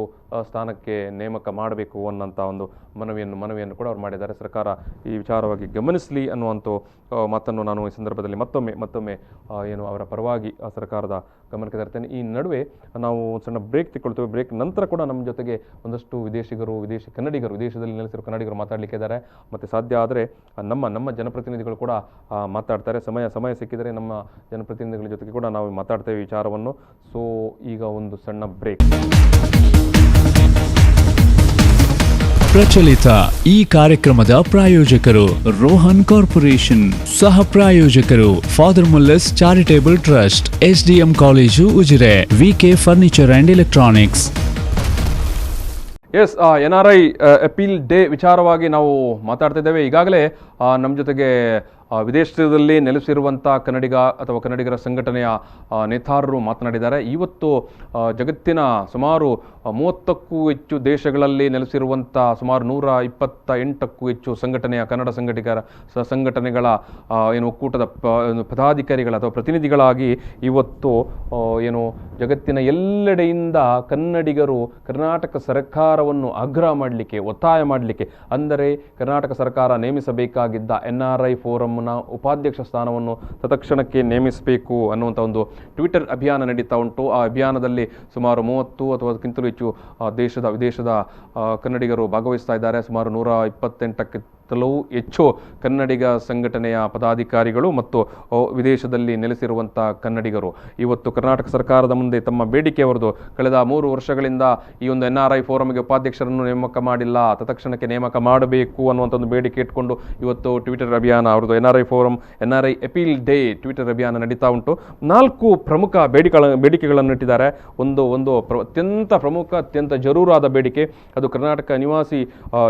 ಸ್ಥಾನಕ್ಕೆ ನೇಮಕ ಮಾಡಬೇಕು ಅನ್ನೋಂಥ ಒಂದು ಮನವಿಯನ್ನು ಕೂಡ ಅವ್ರು ಮಾಡಿದ್ದಾರೆ. ಸರ್ಕಾರ ಈ ವಿಚಾರವಾಗಿ ಗಮನಿಸಲಿ ಅನ್ನುವಂಥ ಮಾತನ್ನು ನಾನು ಈ ಸಂದರ್ಭದಲ್ಲಿ ಮತ್ತೊಮ್ಮೆ ಏನು ಅವರ ಪರವಾಗಿ ಸರ್ಕಾರದ ಗಮನಕ್ಕೆ ತರ್ತೇನೆ. ಈ ನಡುವೆ ನಾವು ಸಣ್ಣ ಬ್ರೇಕ್ ತಗೊಳ್ತೇವೆ. ಬ್ರೇಕ್ ನಂತರ ಕೂಡ ನಮ್ಮ ಜೊತೆಗೆ ಒಂದಷ್ಟು ವಿದೇಶಿ ಕನ್ನಡಿಗರು, ವಿದೇಶದಲ್ಲಿ ನೆಲೆಸಿರುವ ಕನ್ನಡಿಗರು ಮಾತಾಡಲಿಕ್ಕೆ ಇದ್ದಾರೆ. ಮತ್ತು ಸಾಧ್ಯ ಆದರೆ ನಮ್ಮ ಜನಪ್ರತಿನಿಧಿಗಳು ಕೂಡ ಮಾತಾಡ್ತಾರೆ. ಸಮಯ ಸಿಕ್ಕಿದರೆ ನಮ್ಮ ಜನಪ್ರತಿನಿಧಿಗಳ ಜೊತೆಗೆ ಕೂಡ ನಾವು ಮಾತಾಡ್ತೇವೆ ವಿಚಾರವನ್ನು. ಸೊ ಈಗ ಒಂದು ಸಣ್ಣ ಬ್ರೇಕ್. ಪ್ರಚಲಿತ ಈ ಕಾರ್ಯಕ್ರಮದ ಪ್ರಾಯೋಜಕರು ರೋಹನ್ ಕಾರ್ಪೊರೇಷನ್, ಸಹ ಪ್ರಾಯೋಜಕರು father Muller's charitable trust, SDM college Ujire, VK furniture and electronics. Yes, NRI appeal day ವಿಚಾರವಾಗಿ ನಾವು ಮಾತಾಡ್ತಾ ಇದ್ದೇವೆ. ಈಗಾಗಲೇ ನಮ್ಮ ಜೊತೆಗೆ ವಿದೇಶದಲ್ಲಿ ನೆಲೆಸಿರುವಂಥ ಕನ್ನಡಿಗರ ಸಂಘಟನೆಯ ನೇತಾರರು ಮಾತನಾಡಿದ್ದಾರೆ. ಇವತ್ತು ಜಗತ್ತಿನ ಸುಮಾರು 30ಕ್ಕೂ ಹೆಚ್ಚು ದೇಶಗಳಲ್ಲಿ ನೆಲೆಸಿರುವಂಥ ಸುಮಾರು 128ಕ್ಕೂ ಹೆಚ್ಚು ಕನ್ನಡ ಸಂಘಟನೆಗಳ ಏನು ಒಕ್ಕೂಟದ ಪದಾಧಿಕಾರಿಗಳ ಅಥವಾ ಪ್ರತಿನಿಧಿಗಳಾಗಿ ಇವತ್ತು ಏನು ಜಗತ್ತಿನ ಎಲ್ಲೆಡೆಯಿಂದ ಕನ್ನಡಿಗರು ಕರ್ನಾಟಕ ಸರ್ಕಾರವನ್ನು ಒತ್ತಾಯ ಮಾಡಲಿಕ್ಕೆ ಅಂದರೆ ಕರ್ನಾಟಕ ಸರ್ಕಾರ ನೇಮಿಸಬೇಕಾಗಿದ್ದ NRI ಫೋರಮ್ನ ಉಪಾಧ್ಯಕ್ಷ ಸ್ಥಾನವನ್ನು ತತ್ಕ್ಷಣಕ್ಕೆ ನೇಮಿಸಬೇಕು ಅನ್ನುವಂಥ ಒಂದು ಟ್ವಿಟರ್ ಅಭಿಯಾನ ನಡೀತಾ ಉಂಟು. ಆ ಅಭಿಯಾನದಲ್ಲಿ ಸುಮಾರು 30 ಅಥವಾ ಅದಕ್ಕಿಂತಲೂ ಹೆಚ್ಚು ವಿದೇಶದ ಕನ್ನಡಿಗರು ಭಾಗವಹಿಸ್ತಾ ಇದ್ದಾರೆ. ಸುಮಾರು 128ಕ್ಕೂ ಹೆಚ್ಚು ಕನ್ನಡಿಗ ಸಂಘಟನೆಯ ಪದಾಧಿಕಾರಿಗಳು ಮತ್ತು ವಿದೇಶದಲ್ಲಿ ನೆಲೆಸಿರುವಂಥ ಕನ್ನಡಿಗರು ಇವತ್ತು ಕರ್ನಾಟಕ ಸರ್ಕಾರದ ಮುಂದೆ ತಮ್ಮ ಬೇಡಿಕೆ ಅವರದು. ಕಳೆದ 3 ವರ್ಷಗಳಿಂದ ಈ ಒಂದು NRI ಫೋರಮ್ಗೆ ಉಪಾಧ್ಯಕ್ಷರನ್ನು ನೇಮಕ ಮಾಡಿಲ್ಲ, ತತ್ಕ್ಷಣಕ್ಕೆ ನೇಮಕ ಮಾಡಬೇಕು ಅನ್ನುವಂಥ ಒಂದು ಬೇಡಿಕೆ ಇಟ್ಕೊಂಡು ಇವತ್ತು ಟ್ವಿಟರ್ ಅಭಿಯಾನ ಅವರದು NRI forum NRI appeal day Twitter ಅಭಿಯಾನ ನಡೀತಾ ಉಂಟು. 4 ಪ್ರಮುಖ ಬೇಡಿಕೆಗಳನ್ನು ಇಟ್ಟಿದ್ದಾರೆ. ಒಂದು ಅತ್ಯಂತ ಪ್ರಮುಖ, ಅತ್ಯಂತ ಜರೂರಾದ ಬೇಡಿಕೆ, ಅದು ಕರ್ನಾಟಕ ನಿವಾಸಿ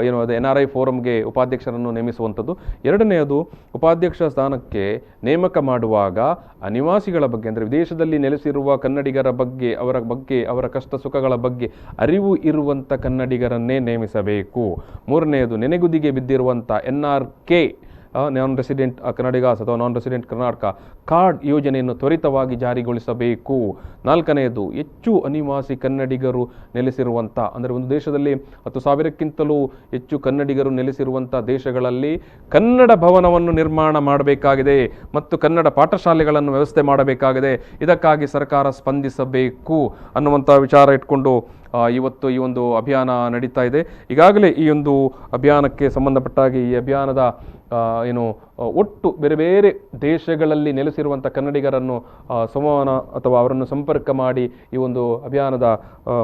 ಏನು ಅದು NRI ಫೋರಮ್ಗೆ ಉಪಾಧ್ಯಕ್ಷರನ್ನು ನೇಮಿಸುವಂಥದ್ದು. ಎರಡನೆಯದು, ಉಪಾಧ್ಯಕ್ಷ ಸ್ಥಾನಕ್ಕೆ ನೇಮಕ ಮಾಡುವಾಗ ಅನಿವಾಸಿಗಳ ಬಗ್ಗೆ ಅಂದರೆ ವಿದೇಶದಲ್ಲಿ ನೆಲೆಸಿರುವ ಕನ್ನಡಿಗರ ಬಗ್ಗೆ, ಅವರ ಕಷ್ಟ ಸುಖಗಳ ಬಗ್ಗೆ ಅರಿವು ಇರುವಂಥ ಕನ್ನಡಿಗರನ್ನೇ ನೇಮಿಸಬೇಕು. ಮೂರನೆಯದು, ನೆನೆಗುದಿಗೆ ಬಿದ್ದಿರುವಂಥ NRK ನಾನ್ ರೆಸಿಡೆಂಟ್ ಕನ್ನಡಿಗಾಸ್ ಅಥವಾ ನಾನ್ ರೆಸಿಡೆಂಟ್ ಕರ್ನಾಟಕ ಕಾರ್ಡ್ ಯೋಜನೆಯನ್ನು ತ್ವರಿತವಾಗಿ ಜಾರಿಗೊಳಿಸಬೇಕು. 4ನೇದು, ಹೆಚ್ಚು ಅನಿವಾಸಿ ಕನ್ನಡಿಗರು ನೆಲೆಸಿರುವಂಥ, ಅಂದರೆ ಒಂದು ದೇಶದಲ್ಲಿ 10,000ಕ್ಕಿಂತಲೂ ಹೆಚ್ಚು ಕನ್ನಡಿಗರು ನೆಲೆಸಿರುವಂಥ ದೇಶಗಳಲ್ಲಿ ಕನ್ನಡ ಭವನವನ್ನು ನಿರ್ಮಾಣ ಮಾಡಬೇಕಾಗಿದೆ ಮತ್ತು ಕನ್ನಡ ಪಾಠಶಾಲೆಗಳನ್ನು ವ್ಯವಸ್ಥೆ ಮಾಡಬೇಕಾಗಿದೆ. ಇದಕ್ಕಾಗಿ ಸರ್ಕಾರ ಸ್ಪಂದಿಸಬೇಕು ಅನ್ನುವಂಥ ವಿಚಾರ ಇಟ್ಕೊಂಡು ಇವತ್ತು ಈ ಒಂದು ಅಭಿಯಾನ ನಡೀತಾ ಇದೆ. ಈಗಾಗಲೇ ಈ ಒಂದು ಅಭಿಯಾನಕ್ಕೆ ಸಂಬಂಧಪಟ್ಟಾಗಿ ಈ ಅಭಿಯಾನದ ಒಟ್ಟು ಬೇರೆ ಬೇರೆ ದೇಶಗಳಲ್ಲಿ ನೆಲೆಸಿರುವಂಥ ಕನ್ನಡಿಗರನ್ನು ಸಂವಹನ ಅಥವಾ ಅವರನ್ನು ಸಂಪರ್ಕ ಮಾಡಿ ಈ ಒಂದು ಅಭಿಯಾನದ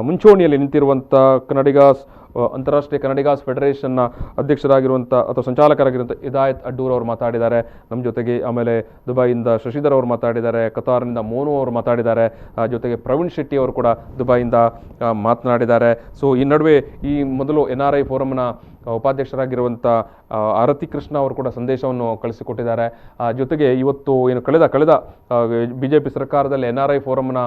ಮುಂಚೂಣಿಯಲ್ಲಿ ನಿಂತಿರುವಂಥ ಕನ್ನಡಿಗಾಸ್ ಅಂತಾರಾಷ್ಟ್ರೀಯ ಕನ್ನಡಿಗಾಸ್ ಫೆಡರೇಷನ್ನ ಅಧ್ಯಕ್ಷರಾಗಿರುವಂಥ ಅಥವಾ ಸಂಚಾಲಕರಾಗಿರುವಂಥ ಇದಾಯತ್ ಅಡ್ಡೂರ್ ಅವರು ಮಾತಾಡಿದ್ದಾರೆ ನಮ್ಮ ಜೊತೆಗೆ. ಆಮೇಲೆ ದುಬೈಯಿಂದ ಶಶಿಧರ್ ಅವರು ಮಾತಾಡಿದ್ದಾರೆ, ಕತಾರ್ನಿಂದ ಮೋನು ಅವರು ಮಾತಾಡಿದ್ದಾರೆ, ಜೊತೆಗೆ ಪ್ರವೀಣ್ ಶೆಟ್ಟಿ ಅವರು ಕೂಡ ದುಬೈಯಿಂದ ಮಾತನಾಡಿದ್ದಾರೆ. ಸೊ ಈ ನಡುವೆ ಈ ಮೊದಲು NRI ಫೋರಮ್ನ ಉಪಾಧ್ಯಕ್ಷರಾಗಿರುವಂಥ ಆರತಿ ಕೃಷ್ಣ ಅವರು ಕೂಡ ಸಂದೇಶವನ್ನು ಕಳಿಸಿಕೊಟ್ಟಿದ್ದಾರೆ. ಜೊತೆಗೆ ಇವತ್ತು ಕಳೆದ BJP ಸರ್ಕಾರದಲ್ಲಿ NRI ಫೋರಮ್ನ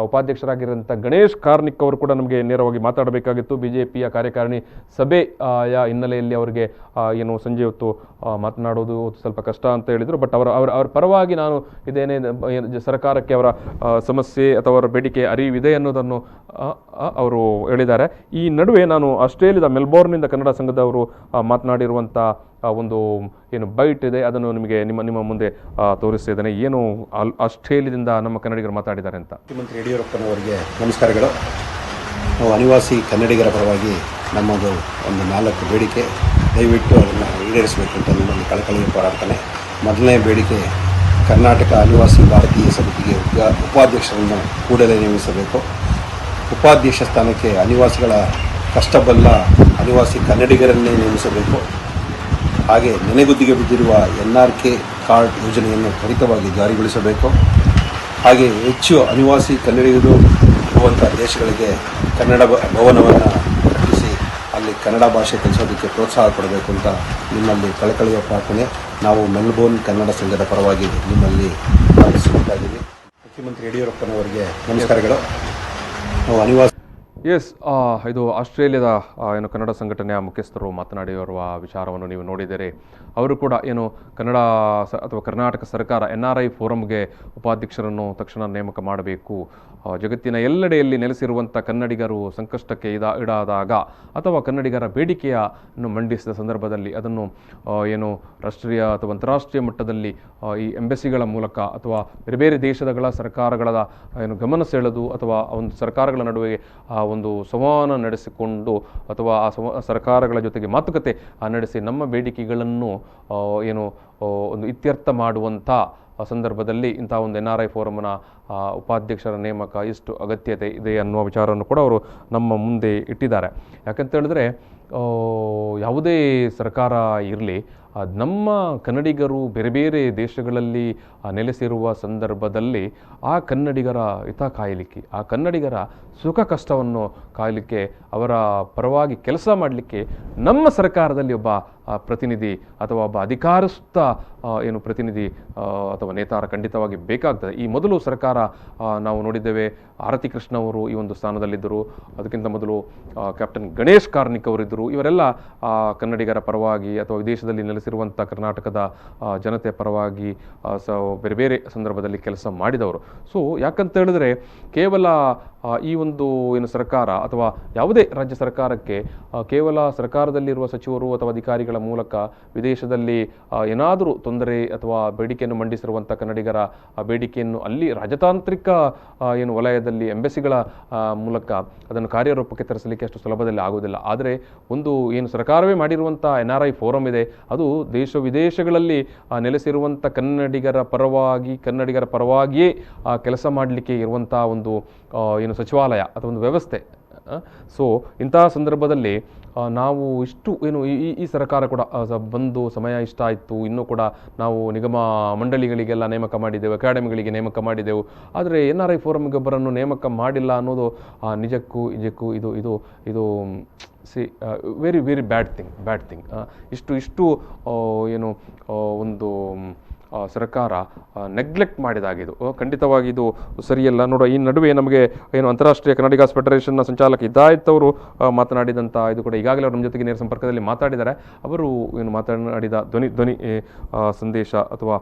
ಉಪಾಧ್ಯಕ್ಷರಾಗಿರುವಂಥ ಗಣೇಶ್ ಕಾರ್ನಿಕ್ ಅವರು ಕೂಡ ನಮಗೆ ನೇರವಾಗಿ ಮಾತಾಡಬೇಕಾಗಿತ್ತು. BJPಯ ಕಾರ್ಯಕಾರಿಣಿ ಸಭೆಯ ಹಿನ್ನೆಲೆಯಲ್ಲಿ ಅವರಿಗೆ ಸಂಜೆ ಹೊತ್ತು ಮಾತನಾಡೋದು ಸ್ವಲ್ಪ ಕಷ್ಟ ಅಂತ ಹೇಳಿದರು. ಬಟ್ ಅವರ ಪರವಾಗಿ ನಾನು ಇದೇನೇ ಸರ್ಕಾರಕ್ಕೆ ಅವರ ಸಮಸ್ಯೆ ಅಥವಾ ಅವರ ಬೇಡಿಕೆ ಅರಿವಿದೆ ಅನ್ನೋದನ್ನು ಅವರು ಹೇಳಿದ್ದಾರೆ. ಈ ನಡುವೆ ನಾನು ಆಸ್ಟ್ರೇಲಿಯಾದ ಮೆಲ್ಬೋರ್ನ್ನಿಂದ ಕನ್ನಡ ಸಂಘದವರು ಮಾತನಾಡಿರುವಂಥ ಒಂದು ಬೈಟ್ ಇದೆ, ಅದನ್ನು ನಿಮಗೆ ನಿಮ್ಮ ಮುಂದೆ ತೋರಿಸ್ತಿದ್ದೇನೆ. ಏನು ಆಸ್ಟ್ರೇಲಿಯಾದಿಂದ ನಮ್ಮ ಕನ್ನಡಿಗರು ಮಾತಾಡಿದ್ದಾರೆ ಅಂತ. ಮುಖ್ಯಮಂತ್ರಿ ಯಡಿಯೂರಪ್ಪನವರಿಗೆ ನಮಸ್ಕಾರಗಳು. ನಾವು ಅನಿವಾಸಿ ಕನ್ನಡಿಗರ ಪರವಾಗಿ ನಮ್ಮದು ಒಂದು 4 ಬೇಡಿಕೆ, ದಯವಿಟ್ಟು ಅದನ್ನು ಈಡೇರಿಸಬೇಕು ಅಂತ ನಿಮ್ಮಲ್ಲಿ ಕಳಕಳಿಗೆ ಹೋರಾಡ್ತಾನೆ. ಮೊದಲನೇ ಬೇಡಿಕೆ, ಕರ್ನಾಟಕ ಅನಿವಾಸಿ ಭಾರತೀಯ ಸಮಿತಿಗೆ ಉಪಾಧ್ಯಕ್ಷರನ್ನು ಕೂಡಲೇ ನೇಮಿಸಬೇಕು. ಉಪಾಧ್ಯಕ್ಷ ಸ್ಥಾನಕ್ಕೆ ಅನಿವಾಸಿಗಳ ಕಷ್ಟಬಲ್ಲ ಅನಿವಾಸಿ ಕನ್ನಡಿಗರನ್ನೇ ನೇಮಿಸಬೇಕು. ಹಾಗೆ ನೆನೆಗುದ್ದಿಗೆ ಬಿದ್ದಿರುವ NRK ಕಾರ್ಡ್ ಯೋಜನೆಯನ್ನು ತ್ವರಿತವಾಗಿ ಜಾರಿಗೊಳಿಸಬೇಕು. ಹಾಗೆ ಹೆಚ್ಚು ಅನಿವಾಸಿ ಕನ್ನಡಿಗರು ಇರುವಂಥ ದೇಶಗಳಿಗೆ ಕನ್ನಡ ಭವನವನ್ನು ಕಟ್ಟಿಸಿ ಅಲ್ಲಿ ಕನ್ನಡ ಭಾಷೆ ಕಲಿಸೋದಕ್ಕೆ ಪ್ರೋತ್ಸಾಹ ಕೊಡಬೇಕು ಅಂತ ನಿಮ್ಮಲ್ಲಿ ಕಳಕಳಿಯ ಪ್ರಾರ್ಥನೆ. ನಾವು ಮೆಲ್ಬೋರ್ನ್ ಕನ್ನಡ ಸಂಘದ ಪರವಾಗಿ ನಿಮ್ಮಲ್ಲಿ ಪ್ರಾರ್ಥಿಸುತ್ತಿದ್ದೀವಿ. ಮುಖ್ಯಮಂತ್ರಿ ಯಡಿಯೂರಪ್ಪನವರಿಗೆ ನಮಸ್ಕಾರಗಳು. ನಾವು ಅನಿವಾಸಿ ಇದು ಆಸ್ಟ್ರೇಲಿಯಾದ ಕನ್ನಡ ಸಂಘಟನೆಯ ಮುಖ್ಯಸ್ಥರು ಮಾತನಾಡಿರುವ ವಿಚಾರವನ್ನು ನೀವು ನೋಡಿದರೆ, ಅವರು ಕೂಡ ಕನ್ನಡ ಅಥವಾ ಕರ್ನಾಟಕ ಸರ್ಕಾರ NRI ಫೋರಮ್ಗೆ ಉಪಾಧ್ಯಕ್ಷರನ್ನು ತಕ್ಷಣ ನೇಮಕ ಮಾಡಬೇಕು. ಜಗತ್ತಿನ ಎಲ್ಲೆಡೆಯಲ್ಲಿ ನೆಲೆಸಿರುವಂಥ ಕನ್ನಡಿಗರು ಸಂಕಷ್ಟಕ್ಕೆ ಈಡಾದಾಗ ಅಥವಾ ಕನ್ನಡಿಗರ ಬೇಡಿಕೆಯನ್ನು ಮಂಡಿಸಿದ ಸಂದರ್ಭದಲ್ಲಿ ಅದನ್ನು ರಾಷ್ಟ್ರೀಯ ಅಥವಾ ಅಂತಾರಾಷ್ಟ್ರೀಯ ಮಟ್ಟದಲ್ಲಿ ಈ ಎಂಬಸಿಗಳ ಮೂಲಕ ಅಥವಾ ಬೇರೆ ಬೇರೆ ದೇಶಗಳ ಸರ್ಕಾರಗಳ ಗಮನ ಸೆಳೆದು ಅಥವಾ ಒಂದು ಸರ್ಕಾರಗಳ ನಡುವೆ ಒಂದು ಸಂವಹನ ನಡೆಸಿಕೊಂಡು ಅಥವಾ ಆ ಸರ್ಕಾರಗಳ ಜೊತೆಗೆ ಮಾತುಕತೆ ನಡೆಸಿ ನಮ್ಮ ಬೇಡಿಕೆಗಳನ್ನು ಒಂದು ಇತ್ಯರ್ಥ ಮಾಡುವಂಥ ಸಂದರ್ಭದಲ್ಲಿ ಇಂಥ ಒಂದು NRI ಫೋರಮ್ನ ಉಪಾಧ್ಯಕ್ಷರ ನೇಮಕ ಎಷ್ಟು ಅಗತ್ಯತೆ ಇದೆ ಅನ್ನುವ ವಿಚಾರವನ್ನು ಕೂಡ ಅವರು ನಮ್ಮ ಮುಂದೆ ಇಟ್ಟಿದ್ದಾರೆ. ಯಾಕಂತ ಹೇಳಿದ್ರೆ ಯಾವುದೇ ಸರ್ಕಾರ ಇರಲಿ, ನಮ್ಮ ಕನ್ನಡಿಗರು ಬೇರೆ ಬೇರೆ ದೇಶಗಳಲ್ಲಿ ನೆಲೆಸಿರುವ ಸಂದರ್ಭದಲ್ಲಿ ಆ ಕನ್ನಡಿಗರ ಹಿತ ಕಾಯಲಿಕ್ಕೆ, ಆ ಕನ್ನಡಿಗರ ಸುಖ ಕಷ್ಟವನ್ನು ಕಾಯಲಿಕ್ಕೆ, ಅವರ ಪರವಾಗಿ ಕೆಲಸ ಮಾಡಲಿಕ್ಕೆ ನಮ್ಮ ಸರ್ಕಾರದಲ್ಲಿ ಒಬ್ಬ ಪ್ರತಿನಿಧಿ ಅಥವಾ ಒಬ್ಬ ಅಧಿಕಾರಸ್ಥ ಪ್ರತಿನಿಧಿ ಅಥವಾ ನೇತಾರ ಖಂಡಿತವಾಗಿ ಬೇಕಾಗ್ತದೆ. ಈ ಮೊದಲು ಸರ್ಕಾರ ನಾವು ನೋಡಿದ್ದೇವೆ, ಆರತಿ ಕೃಷ್ಣ ಅವರು ಈ ಒಂದು ಸ್ಥಾನದಲ್ಲಿದ್ದರು. ಅದಕ್ಕಿಂತ ಮೊದಲು ಕ್ಯಾಪ್ಟನ್ ಗಣೇಶ್ ಕಾರ್ನಿಕ್ ಅವರಿದ್ದರು. ಇವರೆಲ್ಲ ಕನ್ನಡಿಗರ ಪರವಾಗಿ ಅಥವಾ ವಿದೇಶದಲ್ಲಿ ನೆಲೆಸಿರುವಂಥ ಕರ್ನಾಟಕದ ಜನತೆಯ ಪರವಾಗಿ ಬೇರೆ ಬೇರೆ ಸಂದರ್ಭದಲ್ಲಿ ಕೆಲಸ ಮಾಡಿದವರು. ಸೊ ಯಾಕಂತ ಹೇಳಿದ್ರೆ ಕೇವಲ ಈ ಒಂದು ಸರ್ಕಾರ ಅಥವಾ ಯಾವುದೇ ರಾಜ್ಯ ಸರ್ಕಾರಕ್ಕೆ ಕೇವಲ ಸರ್ಕಾರದಲ್ಲಿರುವ ಸಚಿವರು ಅಥವಾ ಅಧಿಕಾರಿಗಳ ಮೂಲಕ ವಿದೇಶದಲ್ಲಿ ಏನಾದರೂ ತೊಂದರೆ ಅಥವಾ ಬೇಡಿಕೆಯನ್ನು ಮಂಡಿಸಿರುವಂಥ ಕನ್ನಡಿಗರ ಬೇಡಿಕೆಯನ್ನು ಅಲ್ಲಿ ರಾಜತಾಂತ್ರಿಕ ವಲಯದಲ್ಲಿ ಎಂಬಸಿಗಳ ಮೂಲಕ ಅದನ್ನು ಕಾರ್ಯರೂಪಕ್ಕೆ ತರಿಸಲಿಕ್ಕೆ ಅಷ್ಟು ಸುಲಭದಲ್ಲಿ ಆಗುವುದಿಲ್ಲ. ಆದರೆ ಒಂದು ಸರ್ಕಾರವೇ ಮಾಡಿರುವಂಥ NRI ಫೋರಮ್ ಇದೆ, ಅದು ದೇಶ ವಿದೇಶಗಳಲ್ಲಿ ನೆಲೆಸಿರುವಂಥ ಕನ್ನಡಿಗರ ಪರವಾಗಿಯೇ ಕೆಲಸ ಮಾಡಲಿಕ್ಕೆ ಇರುವಂಥ ಒಂದು ಸಚಿವಾಲಯ ಅಥವಾ ಒಂದು ವ್ಯವಸ್ಥೆ. ಸೊ ಇಂತಹ ಸಂದರ್ಭದಲ್ಲಿ ನಾವು ಇಷ್ಟು ಈ ಸರ್ಕಾರ ಕೂಡ ಬಂದು ಸಮಯ ಇಷ್ಟ ಆಯಿತು, ಇನ್ನೂ ಕೂಡ ನಾವು ನಿಗಮ ಮಂಡಳಿಗಳಿಗೆಲ್ಲ ನೇಮಕ ಮಾಡಿದ್ದೆವು, ಅಕಾಡೆಮಿಗಳಿಗೆ ನೇಮಕ ಮಾಡಿದ್ದೆವು, ಆದರೆ NRI ಫೋರಮ್ಗೆ ಒಬ್ಬರನ್ನು ನೇಮಕ ಮಾಡಿಲ್ಲ ಅನ್ನೋದು ನಿಜಕ್ಕೂ ಇದು ವೆರಿ ವೆರಿ ಬ್ಯಾಡ್ ಥಿಂಗ್. ಇಷ್ಟು ಒಂದು ಸರ್ಕಾರ ನೆಗ್ಲೆಕ್ಟ್ ಮಾಡಿದಾಗಿದು ಖಂಡಿತವಾಗಿ ಇದು ಸರಿಯಲ್ಲ. ನೋಡೋ ಈ ನಡುವೆ ನಮಗೆ ಏನು ಅಂತಾರಾಷ್ಟ್ರೀಯ ಕನ್ನಡಿಗಾಸ್ ಫೆಡರೇಷನ್ನ ಸಂಚಾಲಕ ಹಿದಾಯತ್ ಅವರು ಮಾತನಾಡಿದಂಥ ಇದು ಕೂಡ ಈಗಾಗಲೇ ಅವರು ನಮ್ಮ ಜೊತೆಗೆ ನೇರ ಸಂಪರ್ಕದಲ್ಲಿ ಮಾತಾಡಿದ್ದಾರೆ. ಅವರು ಏನು ಮಾತನಾಡಿದ ಧ್ವನಿ ಸಂದೇಶ ಅಥವಾ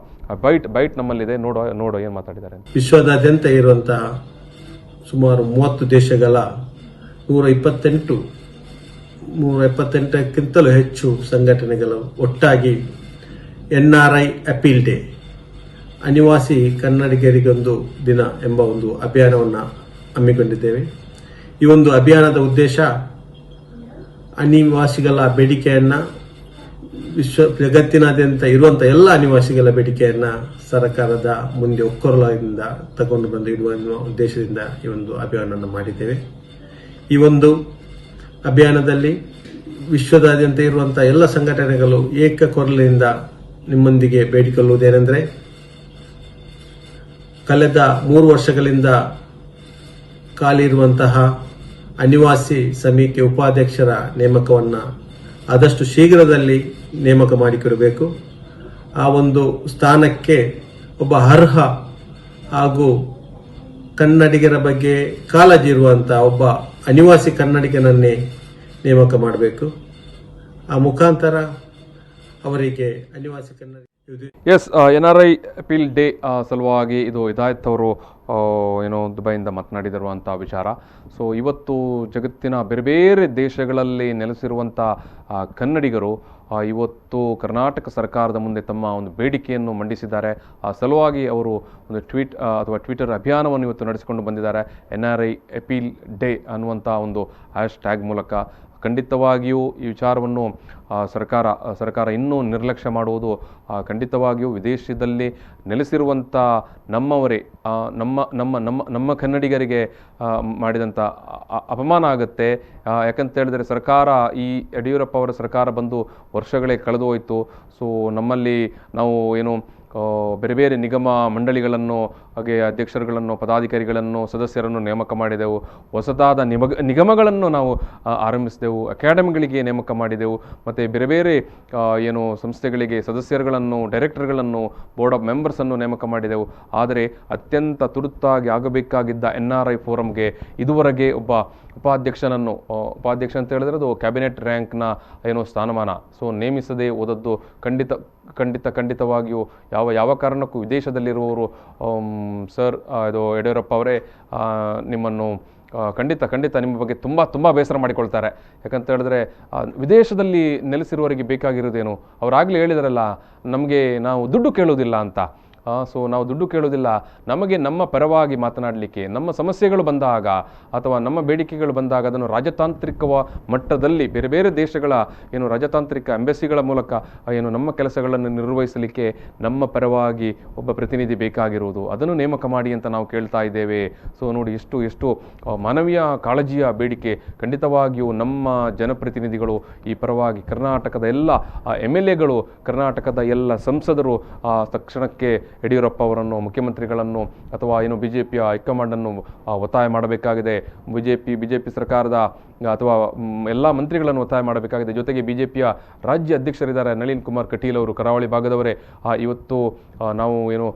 ಬೈಟ್ ನಮ್ಮಲ್ಲಿದೆ, ನೋಡೋ ಏನು ಮಾತಾಡಿದ್ದಾರೆ. ವಿಶ್ವದಾದ್ಯಂತ ಇರುವಂತಹ ಸುಮಾರು 30 ದೇಶಗಳ 178ಕ್ಕಿಂತಲೂ ಹೆಚ್ಚು ಸಂಘಟನೆಗಳು ಒಟ್ಟಾಗಿ NRI ಅಪೀಲ್ ಡೇ, ಅನಿವಾಸಿ ಕನ್ನಡಿಗರಿಗೊಂದು ದಿನ ಎಂಬ ಒಂದು ಅಭಿಯಾನವನ್ನು ಹಮ್ಮಿಕೊಂಡಿದ್ದೇವೆ. ಈ ಒಂದು ಅಭಿಯಾನದ ಉದ್ದೇಶ ಅನಿವಾಸಿಗಳ ಬೇಡಿಕೆಯನ್ನು ಜಗತ್ತಿನಾದ್ಯಂತ ಇರುವಂಥ ಎಲ್ಲ ಅನಿವಾಸಿಗಳ ಬೇಡಿಕೆಯನ್ನು ಸರ್ಕಾರದ ಮುಂದೆ ಒಕ್ಕೊರಲಿಂದ ತಗೊಂಡು ಬಂದು ಇಡುವ ಉದ್ದೇಶದಿಂದ ಈ ಒಂದು ಅಭಿಯಾನವನ್ನು ಮಾಡಿದ್ದೇವೆ. ಈ ಒಂದು ಅಭಿಯಾನದಲ್ಲಿ ವಿಶ್ವದಾದ್ಯಂತ ಇರುವಂಥ ಎಲ್ಲ ಸಂಘಟನೆಗಳು ಏಕಕೊರಲಿನಿಂದ ನಿಮ್ಮೊಂದಿಗೆ ಬೇಡಿಕೊಳ್ಳುವುದೇನೆಂದರೆ, ಕಳೆದ 3 ವರ್ಷಗಳಿಂದ ಖಾಲಿ ಇರುವಂತಹ ಅನಿವಾಸಿ ಸಮಿತಿ ಉಪಾಧ್ಯಕ್ಷರ ನೇಮಕವನ್ನು ಆದಷ್ಟು ಶೀಘ್ರದಲ್ಲಿ ನೇಮಕ ಮಾಡಿಕೊಡಬೇಕು. ಆ ಒಂದು ಸ್ಥಾನಕ್ಕೆ ಒಬ್ಬ ಅರ್ಹ ಹಾಗೂ ಕನ್ನಡಿಗರ ಬಗ್ಗೆ ಕಾಳಜಿ ಇರುವಂತಹ ಒಬ್ಬ ಅನಿವಾಸಿ ಕನ್ನಡಿಗನನ್ನೇ ನೇಮಕ ಮಾಡಬೇಕು. ಆ ಮುಖಾಂತರ ಅವರಿಗೆ ಅನಿವಾಸಿ ಕನ್ನಡ NRI ಅಪೀಲ್ ಡೇ ಸಲುವಾಗಿ ಇದು ಹಿದಾಯತ್ ಅವರು ಏನೋ ದುಬೈಯಿಂದ ಮಾತನಾಡಿದಿರುವಂಥ ವಿಚಾರ. ಸೊ ಇವತ್ತು ಜಗತ್ತಿನ ಬೇರೆ ಬೇರೆ ದೇಶಗಳಲ್ಲಿ ನೆಲೆಸಿರುವಂಥ ಕನ್ನಡಿಗರು ಇವತ್ತು ಕರ್ನಾಟಕ ಸರ್ಕಾರದ ಮುಂದೆ ತಮ್ಮ ಒಂದು ಬೇಡಿಕೆಯನ್ನು ಮಂಡಿಸಿದ್ದಾರೆ. ಆ ಸಲುವಾಗಿ ಅವರು ಒಂದು ಟ್ವಿಟರ್ ಅಭಿಯಾನವನ್ನು ಇವತ್ತು ನಡೆಸಿಕೊಂಡು ಬಂದಿದ್ದಾರೆ. NRI ಅಪೀಲ್ ಡೇ ಅನ್ನುವಂಥ ಒಂದು ಹ್ಯಾಶ್ಟ್ಯಾಗ್ ಮೂಲಕ. ಖಂಡಿತವಾಗಿಯೂ ಈ ವಿಚಾರವನ್ನು ಸರ್ಕಾರ ಇನ್ನೂ ನಿರ್ಲಕ್ಷ್ಯ ಮಾಡುವುದು ಖಂಡಿತವಾಗಿಯೂ ವಿದೇಶದಲ್ಲಿ ನೆಲೆಸಿರುವಂಥ ನಮ್ಮವರೇ ನಮ್ಮ ಕನ್ನಡಿಗರಿಗೆ ಮಾಡಿದಂಥ ಅಪಮಾನ ಆಗುತ್ತೆ. ಯಾಕಂತ ಹೇಳಿದ್ರೆ ಸರ್ಕಾರ, ಈ ಯಡಿಯೂರಪ್ಪ ಅವರ ಸರ್ಕಾರ ಬಂದು ವರ್ಷಗಳೇ ಕಳೆದು ಹೋಯಿತು. ಸೊ ನಮ್ಮಲ್ಲಿ ನಾವು ಏನು ಬೇರೆ ಬೇರೆ ನಿಗಮ ಮಂಡಳಿಗಳನ್ನು, ಹಾಗೆ ಅಧ್ಯಕ್ಷರುಗಳನ್ನು, ಪದಾಧಿಕಾರಿಗಳನ್ನು, ಸದಸ್ಯರನ್ನು ನೇಮಕ ಮಾಡಿದೆವು. ಹೊಸದಾದ ನಿಗಮಗಳನ್ನು ನಾವು ಆರಂಭಿಸಿದೆವು. ಅಕಾಡೆಮಿಗಳಿಗೆ ನೇಮಕ ಮಾಡಿದೆವು. ಮತ್ತು ಬೇರೆ ಬೇರೆ ಏನು ಸಂಸ್ಥೆಗಳಿಗೆ ಸದಸ್ಯರುಗಳನ್ನು, ಡೈರೆಕ್ಟರ್ಗಳನ್ನು, ಬೋರ್ಡ್ ಆಫ್ ಮೆಂಬರ್ಸನ್ನು ನೇಮಕ ಮಾಡಿದೆವು. ಆದರೆ ಅತ್ಯಂತ ತುರ್ತಾಗಿ ಆಗಬೇಕಾಗಿದ್ದ NRI ಫೋರಮ್ಗೆ ಇದುವರೆಗೆ ಒಬ್ಬ ಉಪಾಧ್ಯಕ್ಷ ಅಂತ ಹೇಳಿದ್ರೆ ಅದು ಕ್ಯಾಬಿನೆಟ್ ರ್ಯಾಂಕ್ನ ಏನೋ ಸ್ಥಾನಮಾನ. ಸೊ ನೇಮಿಸದೇ ಹೋದದ್ದು ಖಂಡಿತವಾಗಿಯೂ ಯಾವ ಕಾರಣಕ್ಕೂ ವಿದೇಶದಲ್ಲಿರುವವರು ಸರ್ ಇದು ಯಡಿಯೂರಪ್ಪ ಅವರೇ ನಿಮ್ಮನ್ನು ಖಂಡಿತ ನಿಮ್ಮ ಬಗ್ಗೆ ತುಂಬ ಬೇಸರ ಮಾಡಿಕೊಳ್ತಾರೆ. ಯಾಕಂತ ಹೇಳಿದ್ರೆ ವಿದೇಶದಲ್ಲಿ ನೆಲೆಸಿರುವವರಿಗೆ ಬೇಕಾಗಿರೋದೇನು? ಅವರಾಗಲೇ ಹೇಳಿದಾರಲ್ಲ, ನಾವು ದುಡ್ಡು ಕೇಳೋದಿಲ್ಲ ಅಂತ. ಸೊ ನಾವು ದುಡ್ಡು ಕೇಳೋದಿಲ್ಲ, ನಮಗೆ ನಮ್ಮ ಪರವಾಗಿ ಮಾತನಾಡಲಿಕ್ಕೆ, ನಮ್ಮ ಸಮಸ್ಯೆಗಳು ಬಂದಾಗ ಅಥವಾ ನಮ್ಮ ಬೇಡಿಕೆಗಳು ಬಂದಾಗ ಅದನ್ನು ರಾಜತಾಂತ್ರಿಕ ಮಟ್ಟದಲ್ಲಿ ಬೇರೆ ಬೇರೆ ದೇಶಗಳ ಏನು ರಾಜತಾಂತ್ರಿಕ ಎಂಬೆಸಿಗಳ ಮೂಲಕ ಏನು ನಮ್ಮ ಕೆಲಸಗಳನ್ನು ನಿರ್ವಹಿಸಲಿಕ್ಕೆ ನಮ್ಮ ಪರವಾಗಿ ಒಬ್ಬ ಪ್ರತಿನಿಧಿ ಬೇಕಾಗಿರುವುದು. ಅದನ್ನು ನೇಮಕ ಮಾಡಿ ಅಂತ ನಾವು ಕೇಳ್ತಾ ಇದ್ದೇವೆ. ಸೊ ನೋಡಿ, ಎಷ್ಟು ಮಾನವೀಯ ಕಾಳಜಿಯ ಬೇಡಿಕೆ. ಖಂಡಿತವಾಗಿಯೂ ನಮ್ಮ ಜನಪ್ರತಿನಿಧಿಗಳು ಈ ಪರವಾಗಿ ಕರ್ನಾಟಕದ ಎಲ್ಲ MLAಗಳು, ಕರ್ನಾಟಕದ ಎಲ್ಲ ಸಂಸದರು ತಕ್ಷಣಕ್ಕೆ ಯಡಿಯೂರಪ್ಪ ಅವರನ್ನು, ಮುಖ್ಯಮಂತ್ರಿಗಳನ್ನು ಅಥವಾ ಏನು BJPಯ ಹೈಕಮಾಂಡನ್ನು ಒತ್ತಾಯ ಮಾಡಬೇಕಾಗಿದೆ. ಬಿಜೆಪಿ ಸರ್ಕಾರದ ಅಥವಾ ಎಲ್ಲ ಮಂತ್ರಿಗಳನ್ನು ಒತ್ತಾಯ ಮಾಡಬೇಕಾಗಿದೆ. ಜೊತೆಗೆ BJPಯ ರಾಜ್ಯ ಅಧ್ಯಕ್ಷರಿದ್ದಾರೆ ನಳಿನ್ ಕುಮಾರ್ ಕಟೀಲ್ ಅವರು, ಕರಾವಳಿ ಭಾಗದವರೇ. ಇವತ್ತು ನಾವು ಏನು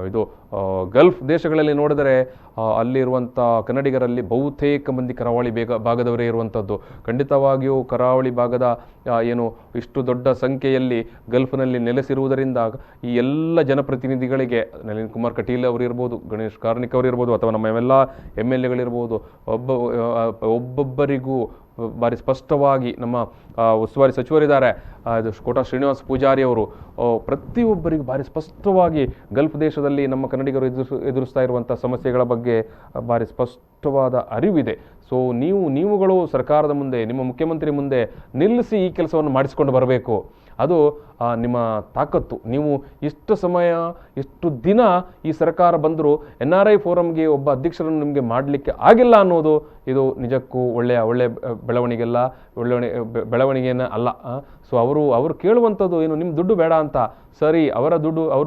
ಇದು ಗಲ್ಫ್ ದೇಶಗಳಲ್ಲಿ ನೋಡಿದರೆ ಅಲ್ಲಿರುವಂಥ ಕನ್ನಡಿಗರಲ್ಲಿ ಬಹುತೇಕ ಮಂದಿ ಕರಾವಳಿ ಭಾಗದವರೇ ಇರುವಂಥದ್ದು. ಖಂಡಿತವಾಗಿಯೂ ಕರಾವಳಿ ಭಾಗದ ಏನು ಇಷ್ಟು ದೊಡ್ಡ ಸಂಖ್ಯೆಯಲ್ಲಿ ಗಲ್ಫ್ನಲ್ಲಿ ನೆಲೆಸಿರುವುದರಿಂದ ಈ ಎಲ್ಲ ಜನಪ್ರತಿನಿಧಿಗಳಿಗೆ ನಳಿನ್ ಕುಮಾರ್ ಕಟೀಲ್ ಅವರಿರ್ಬೋದು, ಗಣೇಶ್ ಕಾರ್ಣಿಕ್ ಅವರಿರ್ಬೋದು, ಅಥವಾ ನಮ್ಮ ಎಲ್ಲ MLAಗಳಿರ್ಬೋದು, ಒಬ್ಬೊಬ್ಬರಿಗೂ ಭಾರಿ ಸ್ಪಷ್ಟವಾಗಿ ನಮ್ಮ ಉಸ್ತುವಾರಿ ಸಚಿವರಿದ್ದಾರೆ ಕೋಟಾ ಶ್ರೀನಿವಾಸ ಪೂಜಾರಿ ಅವರು, ಪ್ರತಿಯೊಬ್ಬರಿಗೂ ಭಾರಿ ಸ್ಪಷ್ಟವಾಗಿ ಗಲ್ಫ್ ದೇಶದಲ್ಲಿ ನಮ್ಮ ಕನ್ನಡಿಗರು ಎದುರಿಸ್ತಾ ಇರುವಂಥ ಸಮಸ್ಯೆಗಳ ಬಗ್ಗೆ ಭಾರಿ ಸ್ಪಷ್ಟವಾದ ಅರಿವಿದೆ. ಸೊ ನೀವುಗಳು ಸರ್ಕಾರದ ಮುಂದೆ, ನಿಮ್ಮ ಮುಖ್ಯಮಂತ್ರಿ ಮುಂದೆ ನಿಲ್ಲಿಸಿ ಈ ಕೆಲಸವನ್ನು ಮಾಡಿಸಿಕೊಂಡು ಬರಬೇಕು. ಅದು ನಿಮ್ಮ ತಾಕತ್ತು. ನೀವು ಇಷ್ಟು ಸಮಯ, ಇಷ್ಟು ದಿನ ಈ ಸರ್ಕಾರ ಬಂದರೂ NRI ಫೋರಮ್ಗೆ ಒಬ್ಬ ಅಧ್ಯಕ್ಷರನ್ನು ನಿಮಗೆ ಮಾಡಲಿಕ್ಕೆ ಆಗಿಲ್ಲ ಅನ್ನೋದು ಇದು ನಿಜಕ್ಕೂ ಒಳ್ಳೆಯ ಬೆಳವಣಿಗೆಯನ್ನು ಅಲ್ಲ. ಸೊ ಅವರು ಕೇಳುವಂಥದ್ದು ಏನು, ನಿಮ್ಮ ದುಡ್ಡು ಬೇಡ ಅಂತ. ಸರಿ, ಅವರು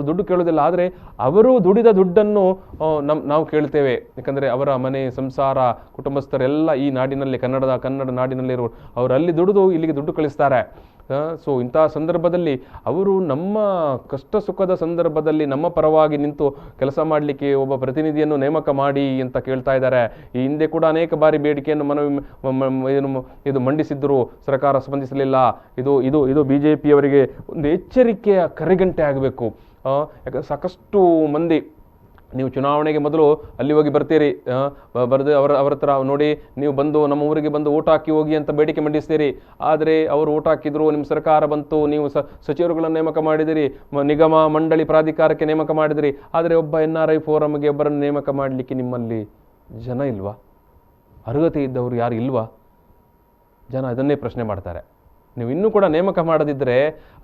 ದುಡ್ಡು ಕೇಳೋದಿಲ್ಲ, ಆದರೆ ಅವರು ದುಡಿದ ದುಡ್ಡನ್ನು ನಾವು ಕೇಳ್ತೇವೆ. ಯಾಕಂದರೆ ಅವರ ಮನೆ, ಸಂಸಾರ, ಕುಟುಂಬಸ್ಥರೆಲ್ಲ ಅವರೆಲ್ಲ ಈ ನಾಡಿನಲ್ಲಿ ಕನ್ನಡ ನಾಡಿನಲ್ಲಿರುವ ಅವರು ಅಲ್ಲಿ ದುಡಿದು ಇಲ್ಲಿಗೆ ದುಡ್ಡು ಕಳಿಸ್ತಾರೆ. ಸೊ ಇಂಥ ಸಂದರ್ಭದಲ್ಲಿ ಅವರು ನಮ್ಮ ಕಷ್ಟ ಸುಖದ ಸಂದರ್ಭದಲ್ಲಿ ನಮ್ಮ ಪರವಾಗಿ ನಿಂತು ಕೆಲಸ ಮಾಡಲಿಕ್ಕೆ ಒಬ್ಬ ಪ್ರತಿನಿಧಿಯನ್ನು ನೇಮಕ ಮಾಡಿ ಅಂತ ಕೇಳ್ತಾ ಇದ್ದಾರೆ. ಈ ಹಿಂದೆ ಕೂಡ ಅನೇಕ ಬಾರಿ ಬೇಡಿಕೆಯನ್ನು ಇದು ಮಂಡಿಸಿದ್ದರು, ಸರ್ಕಾರ ಸ್ಪಂದಿಸಲಿಲ್ಲ. ಇದು BJP-ಯವರಿಗೆ ಒಂದು ಎಚ್ಚರಿಕೆಯ ಕರೆಗಂಟೆ ಆಗಬೇಕು. ಯಾಕಂದರೆ ಸಾಕಷ್ಟು ಮಂದಿ ನೀವು ಚುನಾವಣೆಗೆ ಮೊದಲು ಅಲ್ಲಿ ಹೋಗಿ ಬರ್ತೀರಿ, ಬರೆದು ಅವರ ಹತ್ರ ನೋಡಿ ನೀವು ಬಂದು ನಮ್ಮ ಊರಿಗೆ ಬಂದು ಓಟ್ ಹಾಕಿ ಹೋಗಿ ಅಂತ ಬೇಡಿಕೆ ಮಂಡಿಸ್ತೀರಿ. ಆದರೆ ಅವರು ಓಟ್ ಹಾಕಿದ್ರು, ನಿಮ್ಮ ಸರ್ಕಾರ ಬಂತು, ನೀವು ಸಚಿವರುಗಳನ್ನು ನೇಮಕ ಮಾಡಿದಿರಿ, ನಿಗಮ ಮಂಡಳಿ ಪ್ರಾಧಿಕಾರಕ್ಕೆ ನೇಮಕ ಮಾಡಿದಿರಿ. ಆದರೆ ಒಬ್ಬ NRI ಫೋರಮ್ಗೆ ಒಬ್ಬರನ್ನು ನೇಮಕ ಮಾಡಲಿಕ್ಕೆ ನಿಮ್ಮಲ್ಲಿ ಜನ ಇಲ್ವಾ? ಅರ್ಹತೆ ಇದ್ದವರು ಯಾರು ಇಲ್ವಾ? ಜನ ಅದನ್ನೇ ಪ್ರಶ್ನೆ ಮಾಡ್ತಾರೆ. ನೀವು ಇನ್ನೂ ಕೂಡ ನೇಮಕ ಮಾಡದಿದ್ದರೆ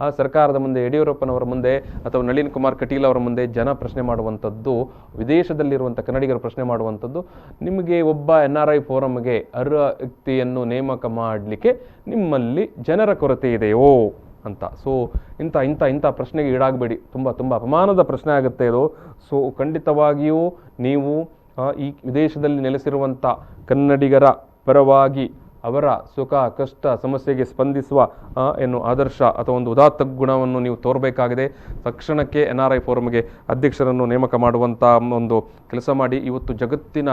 ಆ ಸರ್ಕಾರದ ಮುಂದೆ, ಯಡಿಯೂರಪ್ಪನವರ ಮುಂದೆ ಅಥವಾ ನಳಿನ್ ಕುಮಾರ್ ಕಟೀಲ್ ಅವರ ಮುಂದೆ ಜನ ಪ್ರಶ್ನೆ ಮಾಡುವಂಥದ್ದು, ವಿದೇಶದಲ್ಲಿರುವಂಥ ಕನ್ನಡಿಗರು ಪ್ರಶ್ನೆ ಮಾಡುವಂಥದ್ದು, ನಿಮಗೆ ಒಬ್ಬ NRI ಫೋರಮ್ಗೆ ಅರ್ಹ ವ್ಯಕ್ತಿಯನ್ನು ನೇಮಕ ಮಾಡಲಿಕ್ಕೆ ನಿಮ್ಮಲ್ಲಿ ಜನರ ಕೊರತೆ ಇದೆಯೋ ಅಂತ. ಸೊ ಇಂಥ ಪ್ರಶ್ನೆಗೆ ಈಡಾಗಬೇಡಿ. ತುಂಬ ಅಪಮಾನದ ಪ್ರಶ್ನೆ ಆಗುತ್ತೆ ಇದು. ಸೊ ಖಂಡಿತವಾಗಿಯೂ ನೀವು ಈ ವಿದೇಶದಲ್ಲಿ ನೆಲೆಸಿರುವಂಥ ಕನ್ನಡಿಗರ ಪರವಾಗಿ ಅವರ ಸುಖ ಕಷ್ಟ ಸಮಸ್ಯೆಗೆ ಸ್ಪಂದಿಸುವ ಆದರ್ಶ ಅಥವಾ ಒಂದು ಉದಾತ್ತ ಗುಣವನ್ನು ನೀವು ತೋರಬೇಕಾಗಿದೆ. ತಕ್ಷಣಕ್ಕೆ NRI ಫೋರಮ್ಗೆ ಅಧ್ಯಕ್ಷರನ್ನು ನೇಮಕ ಮಾಡುವಂಥ ಒಂದು ಕೆಲಸ ಮಾಡಿ. ಇವತ್ತು ಜಗತ್ತಿನ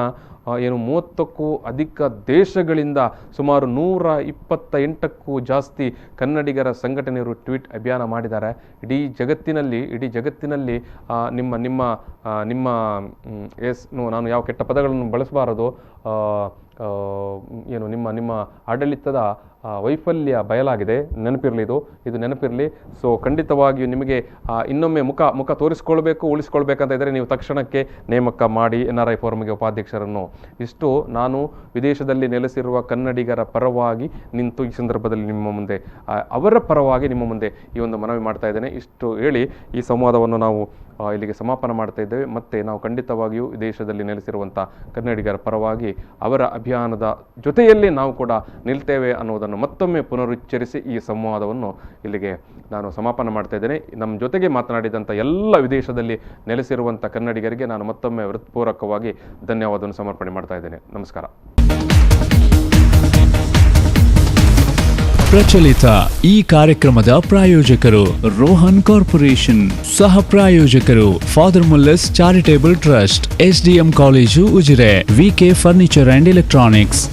30ಕ್ಕೂ ಅಧಿಕ ದೇಶಗಳಿಂದ ಸುಮಾರು 128ಕ್ಕೂ ಜಾಸ್ತಿ ಕನ್ನಡಿಗರ ಸಂಘಟನೆಯರು ಟ್ವೀಟ್ ಅಭಿಯಾನ ಮಾಡಿದ್ದಾರೆ. ಇಡೀ ಜಗತ್ತಿನಲ್ಲಿ ನಿಮ್ಮ ನಾನು ಯಾವ ಕೆಟ್ಟ ಪದಗಳನ್ನು ಬಳಸಬಾರದು, ನಿಮ್ಮ ಆಡಳಿತದ ವೈಫಲ್ಯ ಬಯಲಾಗಿದೆ. ಇದು ನೆನಪಿರಲಿ. ಸೊ ಖಂಡಿತವಾಗಿಯೂ ನಿಮಗೆ ಇನ್ನೊಮ್ಮೆ ಮುಖ ತೋರಿಸ್ಕೊಳ್ಬೇಕು, ಉಳಿಸ್ಕೊಳ್ಬೇಕಂತ ಇದ್ದರೆ ನೀವು ತಕ್ಷಣಕ್ಕೆ ನೇಮಕ ಮಾಡಿ NRI ಫೋರಮ್ಗೆ ಉಪಾಧ್ಯಕ್ಷರನ್ನು. ಇಷ್ಟು ನಾನು ವಿದೇಶದಲ್ಲಿ ನೆಲೆಸಿರುವ ಕನ್ನಡಿಗರ ಪರವಾಗಿ ನಿಂತು ಈ ಸಂದರ್ಭದಲ್ಲಿ ನಿಮ್ಮ ಮುಂದೆ, ಅವರ ಪರವಾಗಿ ನಿಮ್ಮ ಮುಂದೆ ಈ ಒಂದು ಮನವಿ ಮಾಡ್ತಾ ಇದ್ದೇನೆ. ಇಷ್ಟು ಹೇಳಿ ಈ ಸಂವಾದವನ್ನು ನಾವು ಇಲ್ಲಿಗೆ ಸಮಾಪನ ಮಾಡ್ತಾ ಇದ್ದೇವೆ. ಮತ್ತು ನಾವು ಖಂಡಿತವಾಗಿಯೂ ವಿದೇಶದಲ್ಲಿ ನೆಲೆಸಿರುವಂಥ ಕನ್ನಡಿಗರ ಪರವಾಗಿ ಅವರ ಅಭಿಯಾನದ ಜೊತೆಯಲ್ಲಿ ನಾವು ಕೂಡ ನಿಲ್ತೇವೆ ಅನ್ನೋದನ್ನು ಮತ್ತೊಮ್ಮೆ ಪುನರುಚ್ಚರಿಸಿ ಈ ಸಂವಾದವನ್ನು ಇಲ್ಲಿಗೆ ನಾನು ಸಮಾಪನ ಮಾಡ್ತಾ ಇದ್ದೇನೆ. ನಮ್ಮ ಜೊತೆಗೆ ಮಾತನಾಡಿದಂಥ ಎಲ್ಲ ವಿದೇಶದಲ್ಲಿ ನೆಲೆಸಿರುವಂಥ ಕನ್ನಡಿಗರಿಗೆ ನಾನು ಮತ್ತೊಮ್ಮೆ ಹೃತ್ಪೂರ್ವಕವಾಗಿ ಧನ್ಯವಾದವನ್ನು ಸಮರ್ಪಣೆ ಮಾಡ್ತಾ ಇದ್ದೇನೆ. ನಮಸ್ಕಾರ. ಪ್ರಚಲಿತ ಈ ಕಾರ್ಯಕ್ರಮದ ಪ್ರಾಯೋಜಕರು ರೋಹನ್ ಕಾರ್ಪೊರೇಷನ್, ಸಹ ಪ್ರಾಯೋಜಕರು father Muller's charitable trust, SDM college Ujire, VK furniture and electronics.